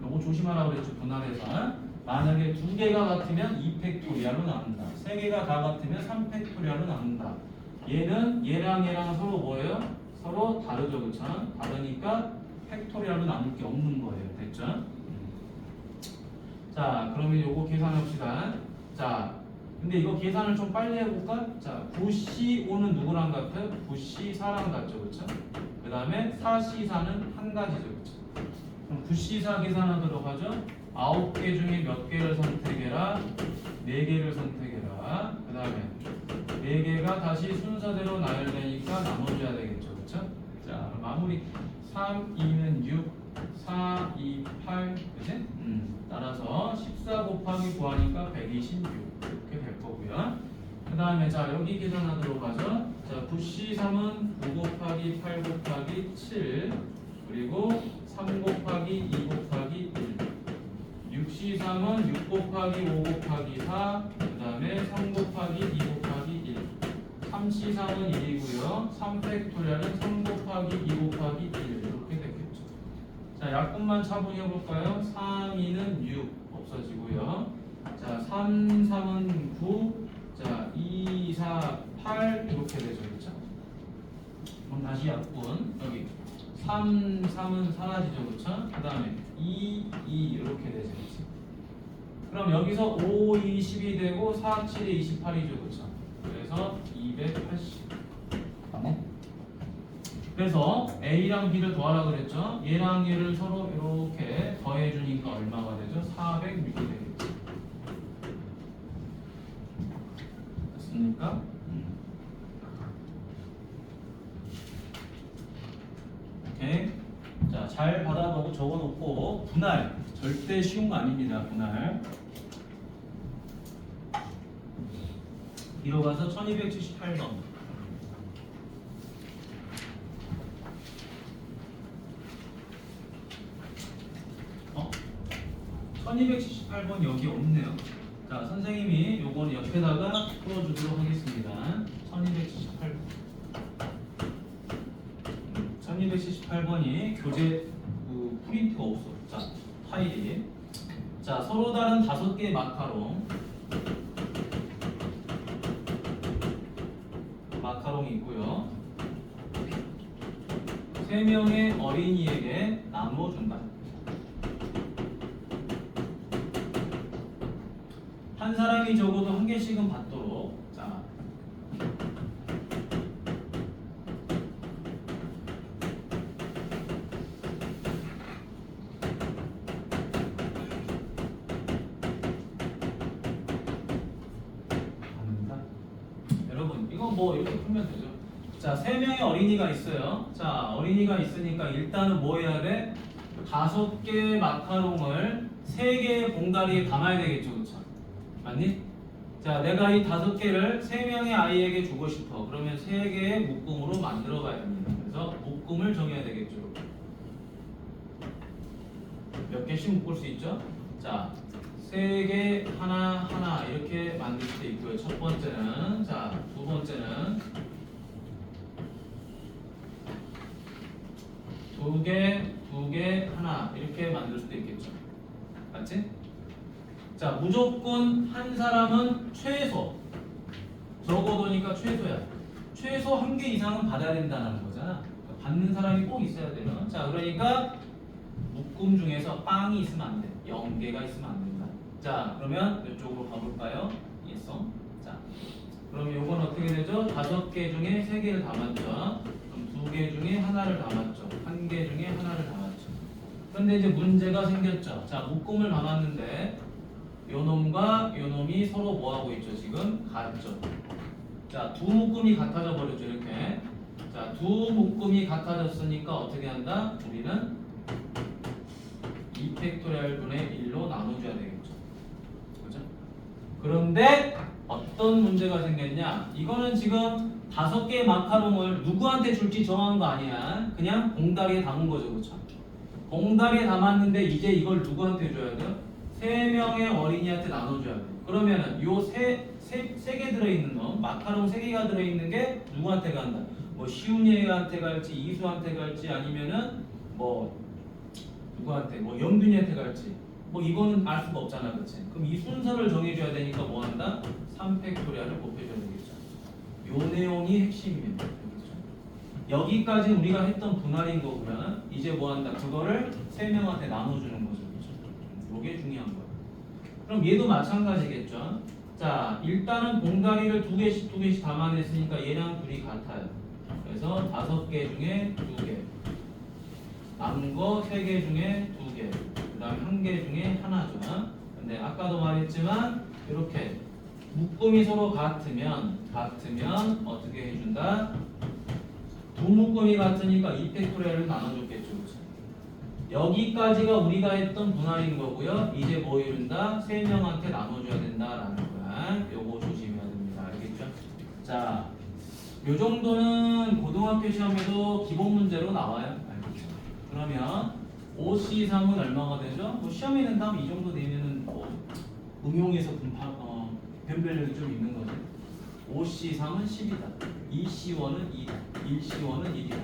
요거 조심하라고 그랬죠. 분할해서. 만약에 2개가 같으면 2팩토리얼로 나눈다. 3개가 다 같으면 3팩토리얼로 나눈다. 얘는 얘랑 얘랑 서로 뭐예요? 서로 다르죠. 그렇죠? 다르니까 팩토리얼로 나눌 게 없는 거예요. 됐죠? 자, 그러면 요거 계산합시다. 자, 근데 이거 계산을 좀 빨리 해볼까? 자, 9C5는 누구랑 같아요? 9C4랑 같죠. 그렇죠? 그 다음에 4C4는 한 가지죠. 그렇죠? 그럼 9C4 계산하도록 하죠. 9개 중에 몇 개를 선택해라? 4개를 선택해라. 그 다음에 4개가 다시 순서대로 나열되니까 나눠줘야 되겠죠. 그렇죠? 자, 마무리. 3, 2는 6, 4, 2, 8. 그치? 따라서 14 곱하기 9하니까 126 이렇게 될 거고요. 그 다음에 자, 여기 계산하도록 하죠. 자, 9C3은 9 곱하기 8 곱하기 7, 그리고 3 곱하기 2 곱하기 1, 6C3은 6 곱하기 5 곱하기 4, 그 다음에 3 곱하기 2 곱하기 1, 3C3은 1이고요. 3팩토리얼은 3 곱하기 2 곱하기 1 이렇게 됐겠죠. 자, 약분만 차분히 해볼까요? 3, 2는 6 없어지고요. 자, 3, 3은 9, 자, 2, 4, 8 이렇게 되죠. 그렇죠? 그럼 다시 약분. 여기 3, 3은 사라지죠. 그렇죠? 그 다음에 2, 2 이렇게 되죠. 그렇죠? 그럼 여기서 5, 2, 10이 되고 4, 7이 28이죠. 그렇죠? 그래서 280. 그래서 A랑 B를 더하라 그랬죠. 얘랑 얘를 서로 이렇게 더해주니까 얼마가 되죠? 406이 되겠죠. 됐습니까? 오케이. 자, 잘 받아보고 적어놓고 분할 절대 쉬운 거 아닙니다. 분할. 뒤로 가서 1278번. 1278번 여기 없네요. 자, 선생님이 요거는 옆에다가 풀어주도록 하겠습니다. 1278번. 1278번이 교재 프린트가 없어. 자, 파일이. 자, 서로 다른 5개의 마카롱이 있고요. 3명의 어린이에게 나누어준다. 한 사람이 적어도 1개씩은 받도록. 자, 여러분 이거 뭐 이렇게 풀면 되죠. 자, 3명의 어린이가 있어요. 자, 어린이가 있으니까 일단은 뭐 해야 돼? 5개의 마카롱을 3개의 봉다리에 담아야 되겠죠. 그렇죠? 맞니? 자, 내가 이 5개를 3명의 아이에게 주고 싶어. 그러면 3개의 묶음으로 만들어 가야 됩니다. 그래서 묶음을 정해야 되겠죠. 몇 개씩 묶을 수 있죠? 자, 3개 하나 이렇게 만들 수도 있고요. 첫 번째는, 자, 두 번째는 2개 하나 이렇게 만들 수도 있겠죠. 맞지? 자, 무조건 한 사람은 최소, 적어도니까 최소야. 최소 1개 이상은 받아야 된다는 거잖아. 그러니까 받는 사람이 꼭 있어야 돼요. 자, 그러니까 묶음 중에서 빵이 있으면 안 돼. 0개가 있으면 안 된다. 자, 그러면 이쪽으로 가볼까요? 예성. 자, 그럼 요건 어떻게 되죠? 5개 중에 3개를 담았죠. 그럼 2개 중에 하나를 담았죠. 1개 중에 하나를 담았죠. 그런데 이제 문제가 생겼죠. 자, 묶음을 담았는데 요 놈과 요 놈이 서로 뭐 하고 있죠? 지금 같죠. 자, 두 묶음이 같아져 버렸죠. 이렇게. 자, 두 묶음이 같아졌으니까 어떻게 한다? 우리는 2팩토리얼 분의 1로 나눠줘야 되겠죠. 그죠? 그런데 어떤 문제가 생겼냐? 이거는 지금 5개의 마카롱을 누구한테 줄지 정한 거 아니야. 그냥 봉다리에 담은 거죠. 그렇죠? 봉다리에 담았는데 이제 이걸 누구한테 줘야 돼요? 3명의 어린이한테 나눠줘야 돼. 그러면은 요 세 개 들어있는 거, 마카롱 3개가 들어있는 게 누구한테 간다? 뭐 시훈이한테 갈지, 이수한테 갈지, 아니면은 뭐 누구한테, 뭐 영균이한테 갈지, 뭐 이거는 알 수가 없잖아, 그렇지? 그럼 이 순서를 정해줘야 되니까 뭐 한다? 3팩토리얼을 곱해줘야 되겠죠. 요 내용이 핵심입니다. 여기까지 우리가 했던 분할인 거고요. 이제 뭐 한다? 그거를 3명한테 나눠주는 거죠. 요게 중요한 거예요. 그럼 얘도 마찬가지겠죠. 자, 일단은 봉다리를 2개씩 담아냈으니까 얘랑 둘이 같아요. 그래서 5개 중에 2개, 남은 거 3개 중에 2개, 그 다음에 1개 중에 하나죠. 근데 아까도 말했지만 이렇게 묶음이 서로 같으면 어떻게 해준다? 두 묶음이 같으니까 2팩토리얼을 나눠줬겠죠. 그렇죠? 여기까지가 우리가 했던 분할인 거고요. 이제 뭐 해준다? 3명한테 나눠줘야 된다라는 거야. 요거 조심해야 됩니다. 알겠죠? 자, 요 정도는 고등학교 시험에도 기본 문제로 나와요. 알겠죠? 그러면 OC3은 얼마가 되죠? 뭐 시험에 낸다면 이 정도 되면은 뭐 응용해서 변별력이 좀 있는 거죠. OC3은 10이다. 2C1은 2다. 1C1은 1이다.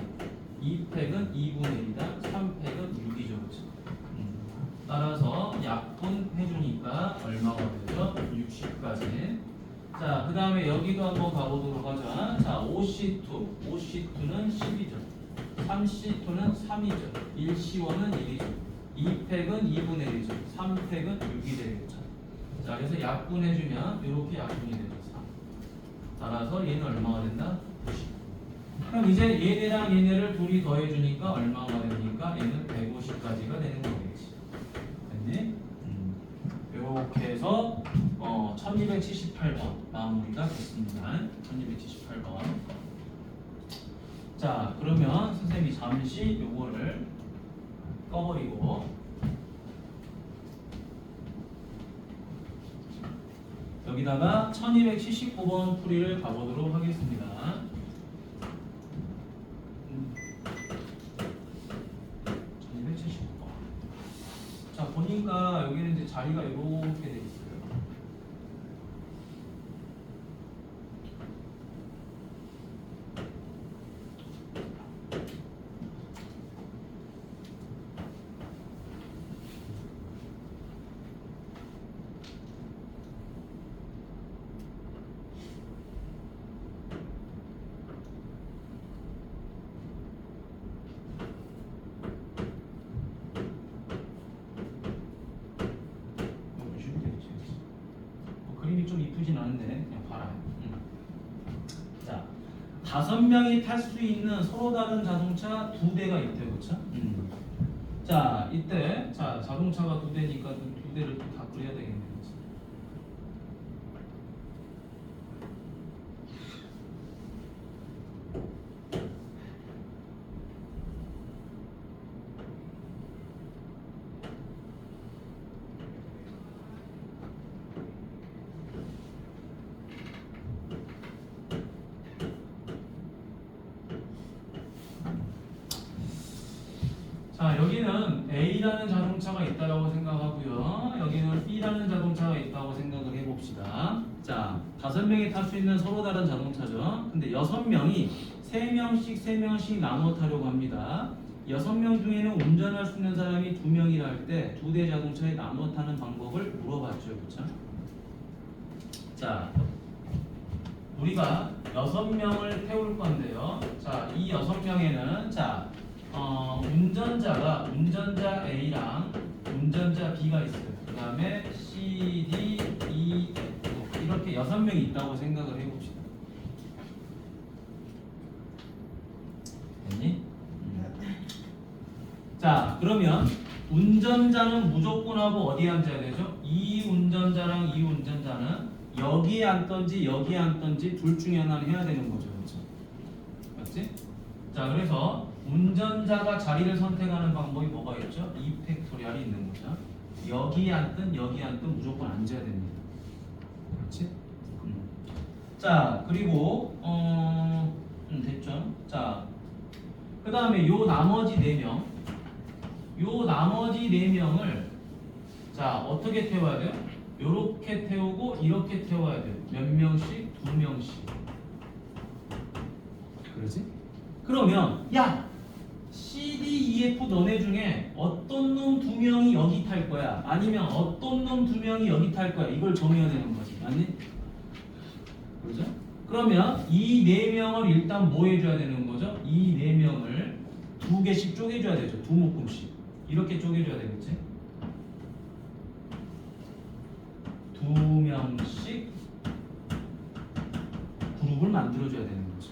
2팩은 2분의 1이다. 3팩은 6이죠. 그렇죠? 따라서 약분해주니까 얼마가 되죠? 60까지. 자, 그 다음에 여기도 한번 가보도록 하자. 자, OC2는 10이죠. 3C2는 3이죠. 1C1은 1이죠. 2팩은 2분의 1이죠. 3팩은 6이 되겠죠. 자, 그래서 약분해주면 이렇게 약분이 되죠. 3. 따라서 얘는 얼마가 된다? 90. 그럼 이제 얘네랑 얘네를 둘이 더해주니까 얼마가 됩니까? 얘는 150까지가 되는 거겠지. 됐니? 이렇게 해서 1278번 마무리가 됐습니다. 1278번. 자, 그러면 선생님이 잠시 요거를 꺼버리고 여기다가 1279번 풀이를 가보도록 하겠습니다. 1279번. 자, 보니까 여기는 이제 자리가 이렇게 돼 있어요. 그림이 좀 이쁘진 않은데 그냥 봐라. 자, 5명이 탈 수 있는 서로 다른 자동차 2대가 있대요, 그렇죠? 자, 이때 자 자동차가 2대니까 2대를 다 그려야 되겠네요. 그치? 자, 여기는 A라는 자동차가 있다고 생각하고요. 여기는 B라는 자동차가 있다고 생각을 해봅시다. 자, 5명이 탈 수 있는 서로 다른 자동차죠. 근데 6명이 3명씩 나눠 타려고 합니다. 6명 중에는 운전할 수 있는 사람이 2명이라 할 때 2대 자동차에 나눠 타는 방법을 물어봤죠. 그렇죠? 자, 우리가 6명을 태울 건데요. 자, 이 6명에는 자, 운전자 A랑 운전자 B가 있어요. 그 다음에 C, D, E, F 이렇게 6명이 있다고 생각을 해봅시다. 됐니? 자, 그러면 운전자는 무조건 하고 어디에 앉아야 되죠? 이 운전자랑 이 운전자는 여기에 앉던지 여기에 앉던지 둘 중에 하나는 해야 되는 거죠. 그렇죠? 맞지? 자, 그래서 운전자가 자리를 선택하는 방법이 뭐가 있죠? 이 팩토리얼이 있는 거죠. 여기에 앉든 여기에 앉든 무조건 앉아야 됩니다. 그렇지? 자, 그리고 됐죠? 자, 그 다음에 요 나머지 4명 요 나머지 4명을 자, 어떻게 태워야 돼요? 요렇게 태우고 이렇게 태워야 돼요. 몇 명씩? 2명씩. 그러지? 그러면 야! C, D, E, F 너네 중에 어떤 놈 2명이 여기 탈 거야? 아니면 어떤 놈 2명이 여기 탈 거야? 이걸 정해야 되는 거지. 맞니? 그렇죠? 그러면 이 4명을 일단 뭐 해줘야 되는 거죠? 이 4명을 2개씩 쪼개줘야 되죠. 2묶음씩. 이렇게 쪼개줘야 되겠지? 2명씩 그룹을 만들어줘야 되는 거죠.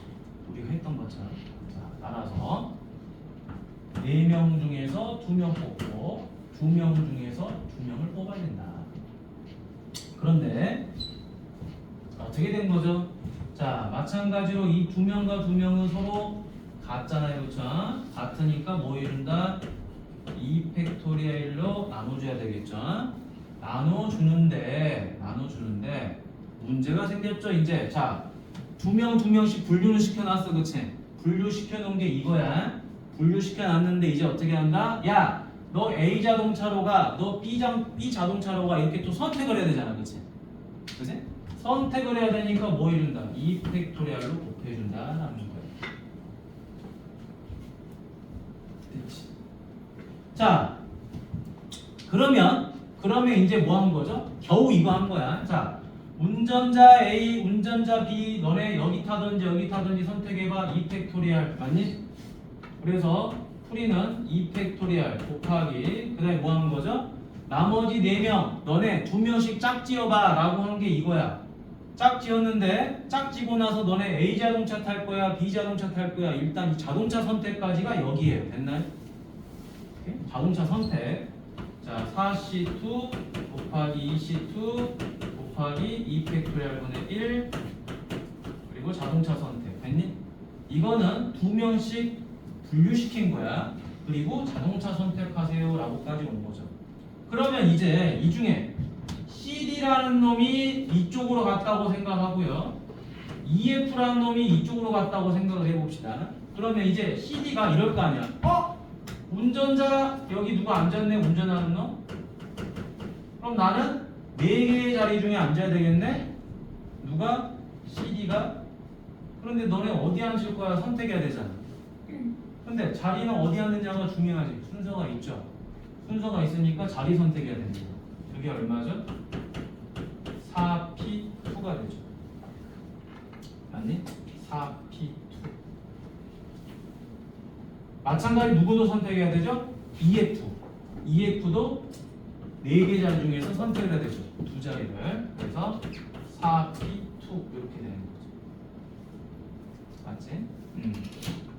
우리가 했던 것처럼. 자, 따라서 4명 중에서 2명 뽑고 2명 중에서 2명을 뽑아야 된다. 그런데 어떻게 된 거죠? 자, 마찬가지로 이 2명과 2명은 서로 같잖아요. 그렇죠? 같으니까 뭐 이룬다? 2팩토리얼로 나눠줘야 되겠죠? 나눠주는데 문제가 생겼죠. 이제 자, 2명씩 분류를 시켜놨어. 그치? 분류시켜놓은 게 이거야. 분류시켜놨는데 이제 어떻게 한다? 야, 너 A 자동차로 가, 너 B 자동차로 가. 이렇게 또 선택을 해야 되잖아. 그치? 그치? 선택을 해야 되니까 뭐 해준다? 2팩토리얼로 곱해준다라는 거야. 됐지? 자, 그러면 이제 뭐 한 거죠? 겨우 이거 한 거야. 자, 운전자 A, 운전자 B, 너네 여기 타든지 선택해봐. 2팩토리얼 맞니? 그래서 풀이는 2팩토리얼 곱하기 그 다음에 뭐 하는 거죠? 나머지 4명 너네 2명씩 짝지어봐 라고 하는 게 이거야. 짝지었는데 짝지고 나서 너네 A 자동차 탈 거야, B 자동차 탈 거야. 일단 이 자동차 선택까지가 여기에요. 됐나요? 오케이? 자동차 선택. 자, 4C2 곱하기 2C2 곱하기 2팩토리얼분의 1 그리고 자동차 선택. 됐니? 이거는 두 명씩 분류시킨 거야. 그리고 자동차 선택하세요 라고까지 온 거죠. 그러면 이제 이 중에 CD라는 놈이 이쪽으로 갔다고 생각하고요. EF라는 놈이 이쪽으로 갔다고 생각을 해봅시다. 그러면 이제 CD가 이럴 거 아니야. 운전자 여기 누가 앉았네. 운전하는 놈. 그럼 나는 4개의 자리 중에 앉아야 되겠네. 누가? CD가. 그런데 너네 어디 앉을 거야 선택해야 되잖아. 근데 자리는 어디 앉느냐가 중요하지. 순서가 있죠. 순서가 있으니까 자리 선택해야 됩니다. 그게 얼마죠? 4P2가 되죠. 맞니? 4P2. 마찬가지 누구도 선택해야 되죠? EF. EF도 4개 자리 중에서 선택해야 되죠. 두 자리를. 그래서 4P2 이렇게 되는 거죠. 맞지?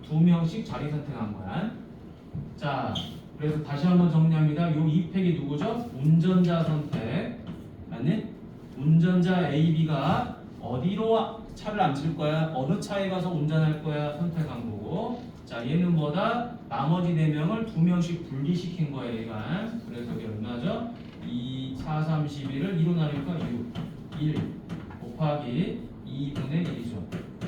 2명씩 자리 선택한 거야. 자, 그래서 다시 한번 정리합니다. 요 2팩이 누구죠? 운전자 선택. 맞니? 운전자 AB가 어디로 차를 앉힐 거야? 어느 차에 가서 운전할 거야? 선택한 거고. 자, 얘는 뭐다? 나머지 4명을 2명씩 분리시킨 거야, 얘가. 그래서 이게 얼마죠? 2, 4, 3, 11을 2로 나누니까 6, 1 곱하기 2분의 1이죠.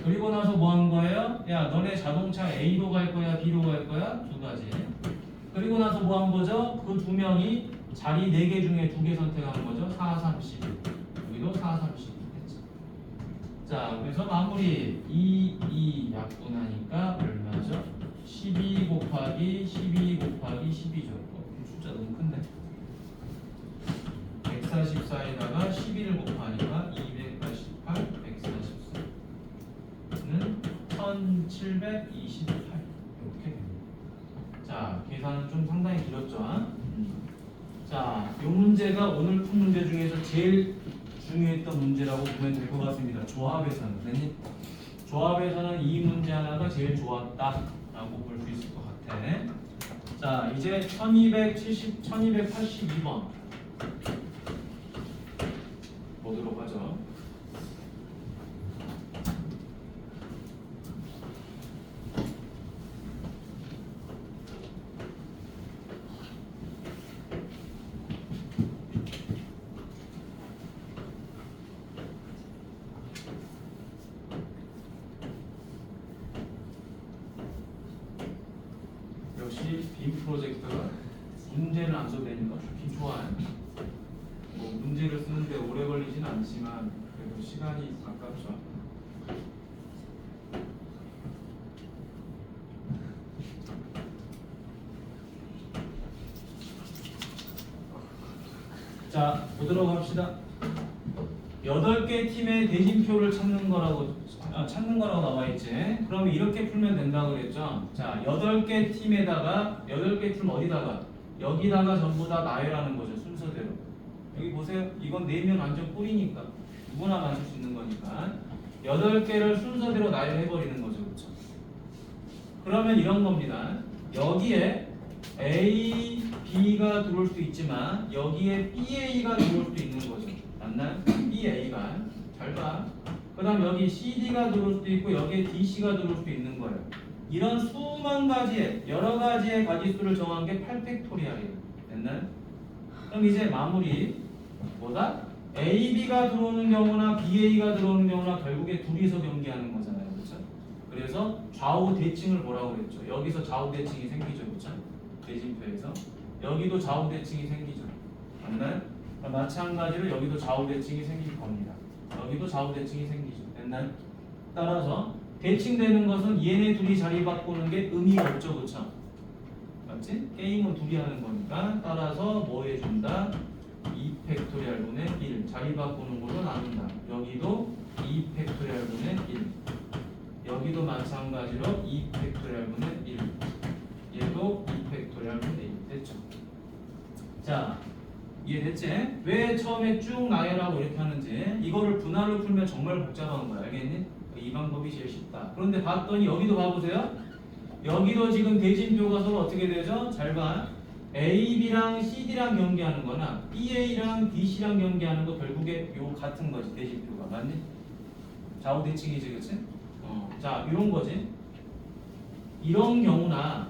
그리고 나서 뭐 한 거예요? 야, 너네 자동차 A로 갈 거야? B로 갈 거야? 두 가지. 그리고 나서 뭐 한 거죠? 그 2명이 자리 4개 중에 2개 선택한 거죠. 4, 3, 11. 여기도 4, 3, 11 됐죠. 자, 그래서 마무리 2 약분하니까 얼마죠? 12 곱하기 12 곱하기 12죠. 숫자 너무 큰데. 144에다가 11을 곱하니까 288, 144는 1728 이렇게 됩니다. 자, 계산은 좀 상당히 길었죠. 자, 이 문제가 오늘 푼 문제 중에서 제일 중요했던 문제라고 보면 될 것 같습니다. 조합에서는. 됐니? 조합에서는 이 문제 하나가 제일 좋았다라고 볼 수 있을 것 같아. 자, 이제 1282번 보도록 하죠. 역시 빔 프로젝트가 문제는 안 써도 되니까 좋긴 좋아요. 뭐 문제를 쓰는데 오래 걸리진 않지만 그래도 시간이 아깝죠. 자, 보도록 합시다. 8개 팀의 대진표를 찾는 거라고 나와 있지. 그럼 이렇게 풀면 된다고 그랬죠. 자, 8개 팀에다가 8개 팀 어디다가 여기다가 전부 다 나열하는 거죠. 순서대로. 여기 보세요. 이건 4면 완전 꿀이니까 누구나 맞출 수 있는 거니까 8개를 순서대로 나열해 버리는 거죠. 그렇죠? 그러면 이런 겁니다. 여기에 A, B가 들어올 수도 있지만 여기에 BA가 들어올 수도 있는 거죠. 맞나요? BA가. 잘 봐. 그 다음 여기 CD가 들어올 수도 있고 여기에 DC가 들어올 수도 있는 거예요. 이런 수만 가지의 여러 가지의 가지수를 정한 게 8팩토리얼이에요. 됐나요? 그럼 이제 마무리 뭐다? AB가 들어오는 경우나 BA가 들어오는 경우나 결국에 둘이서 경기하는 거잖아요. 그렇죠? 그래서 좌우 대칭을 보라고 그랬죠. 여기서 좌우 대칭이 생기죠. 그렇죠? 대진표에서 여기도 좌우 대칭이 생기죠. 맞나요? 마찬가지로 여기도 좌우 대칭이 생길 겁니다. 여기도 좌우 대칭이 생기죠. 됐나요? 따라서 대칭되는 것은 얘네 둘이 자리 바꾸는 게 의미가 없죠. 그렇죠? 맞지? 게임은 둘이 하는 거니까 따라서 뭐 해준다? 2팩토리얼분의 1 자리 바꾸는 걸로 나눈다. 여기도 2팩토리얼분의 1 여기도 마찬가지로 2팩토리얼분의 1 얘도 2팩토리얼분의 1 됐죠? 자, 이해됐지? 왜 처음에 쭉 나열하고 이렇게 하는지 이거를 분할로 풀면 정말 복잡한 거야. 알겠니? 이 방법이 제일 쉽다. 그런데 봤더니 여기도 봐보세요. 여기도 지금 대진표가 서로 어떻게 되죠? 잘 봐. AB랑 CD랑 경계하는 거나 BA랑 BC랑 경계하는 거 결국에 요 같은 거지. 대진표가. 맞니? 좌우 대칭이지, 그치? 자, 이런 거지. 이런 경우나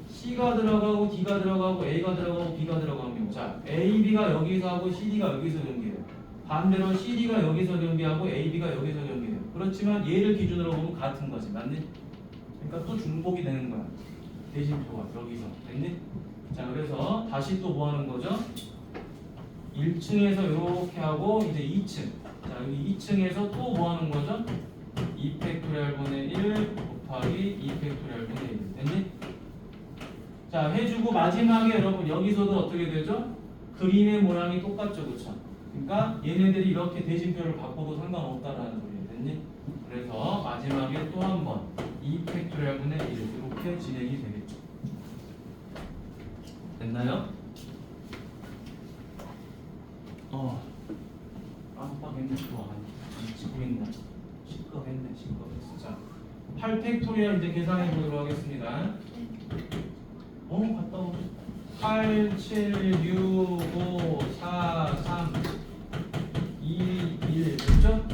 C가 들어가고 D가 들어가고 A가 들어가고 B가 들어가는 경우. 자, AB가 여기서 하고 CD가 여기서 경계해요. 반대로 CD가 여기서 경계하고 AB가 여기서 경계해요. 그렇지만 얘를 기준으로 보면 같은 거지. 맞니? 그러니까 또 중복이 되는 거야. 대진표가 여기서. 됐니? 자, 그래서 다시 또 뭐 하는 거죠? 1층에서 이렇게 하고 이제 2층. 자, 여기 2층에서 또 뭐 하는 거죠? 2팩토리얼 분의 1 곱하기 2팩토리얼 분의 1. 됐니? 자, 해주고 마지막에 여러분 여기서도 어떻게 되죠? 그림의 모양이 똑같죠, 그쵸? 그러니까 얘네들이 이렇게 대진표를 바꿔도 상관없다라는 소리예요. 됐니? 그래서 마지막에 또 한 번 2팩토리얼 분의 1 이렇게 진행이 되겠죠. 됐나요? 깜빡했네. 찍고 있네. 시끄럽했네. 자, 8팩토리얼 이제 계산해 보도록 하겠습니다. 갔다 오고 8, 7, 6, 5, 4, 3, 2, 1 됐죠?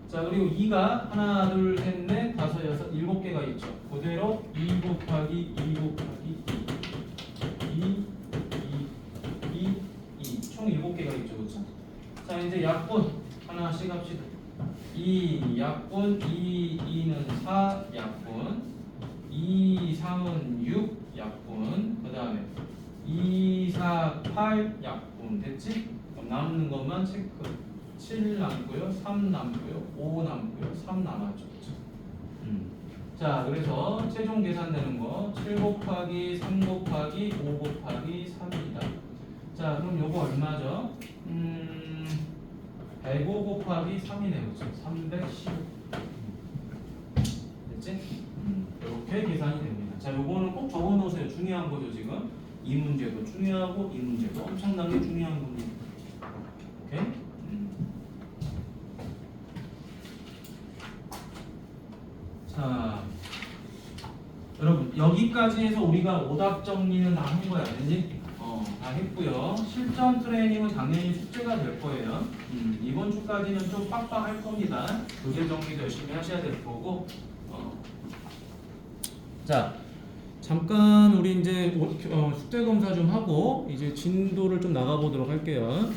자, 그리고 2가 하나, 둘, 셋, 넷, 다섯, 여섯, 7개가 있죠. 그대로 2 곱하기 2 곱하기 2 총 7개가 있죠. 그렇죠? 자, 이제 약분 하나씩 합시다. 2 약분 2는 4 약분 2, 3은 6 약분 그 다음에 2, 4, 8 약분 됐지? 그럼 남는 것만 체크 7 남고요 3 남고요 5 남고요 3 남았죠. 그쵸? 자, 그래서 최종 계산되는 거 7 곱하기 3 곱하기 5 곱하기 3입니다. 자, 그럼 요거 얼마죠? 105 곱하기 3이네요. 그쵸? 315 됐지? 이렇게 계산이 됩니다. 자, 요거는 꼭 적어놓으세요. 중요한 거죠. 지금 이 문제도 중요하고 이 문제도 엄청나게 중요한 겁니다. 오케이? 자, 여러분 여기까지 해서 우리가 오답 정리는 다 한 거야. 알지? 다 했고요. 실전 트레이닝은 당연히 숙제가 될 거예요. 이번 주까지는 좀 빡빡할 겁니다. 교재 정리도 열심히 하셔야 될 거고. 자, 잠깐 우리 이제 숙제 검사 좀 하고 이제 진도를 좀 나가 보도록 할게요.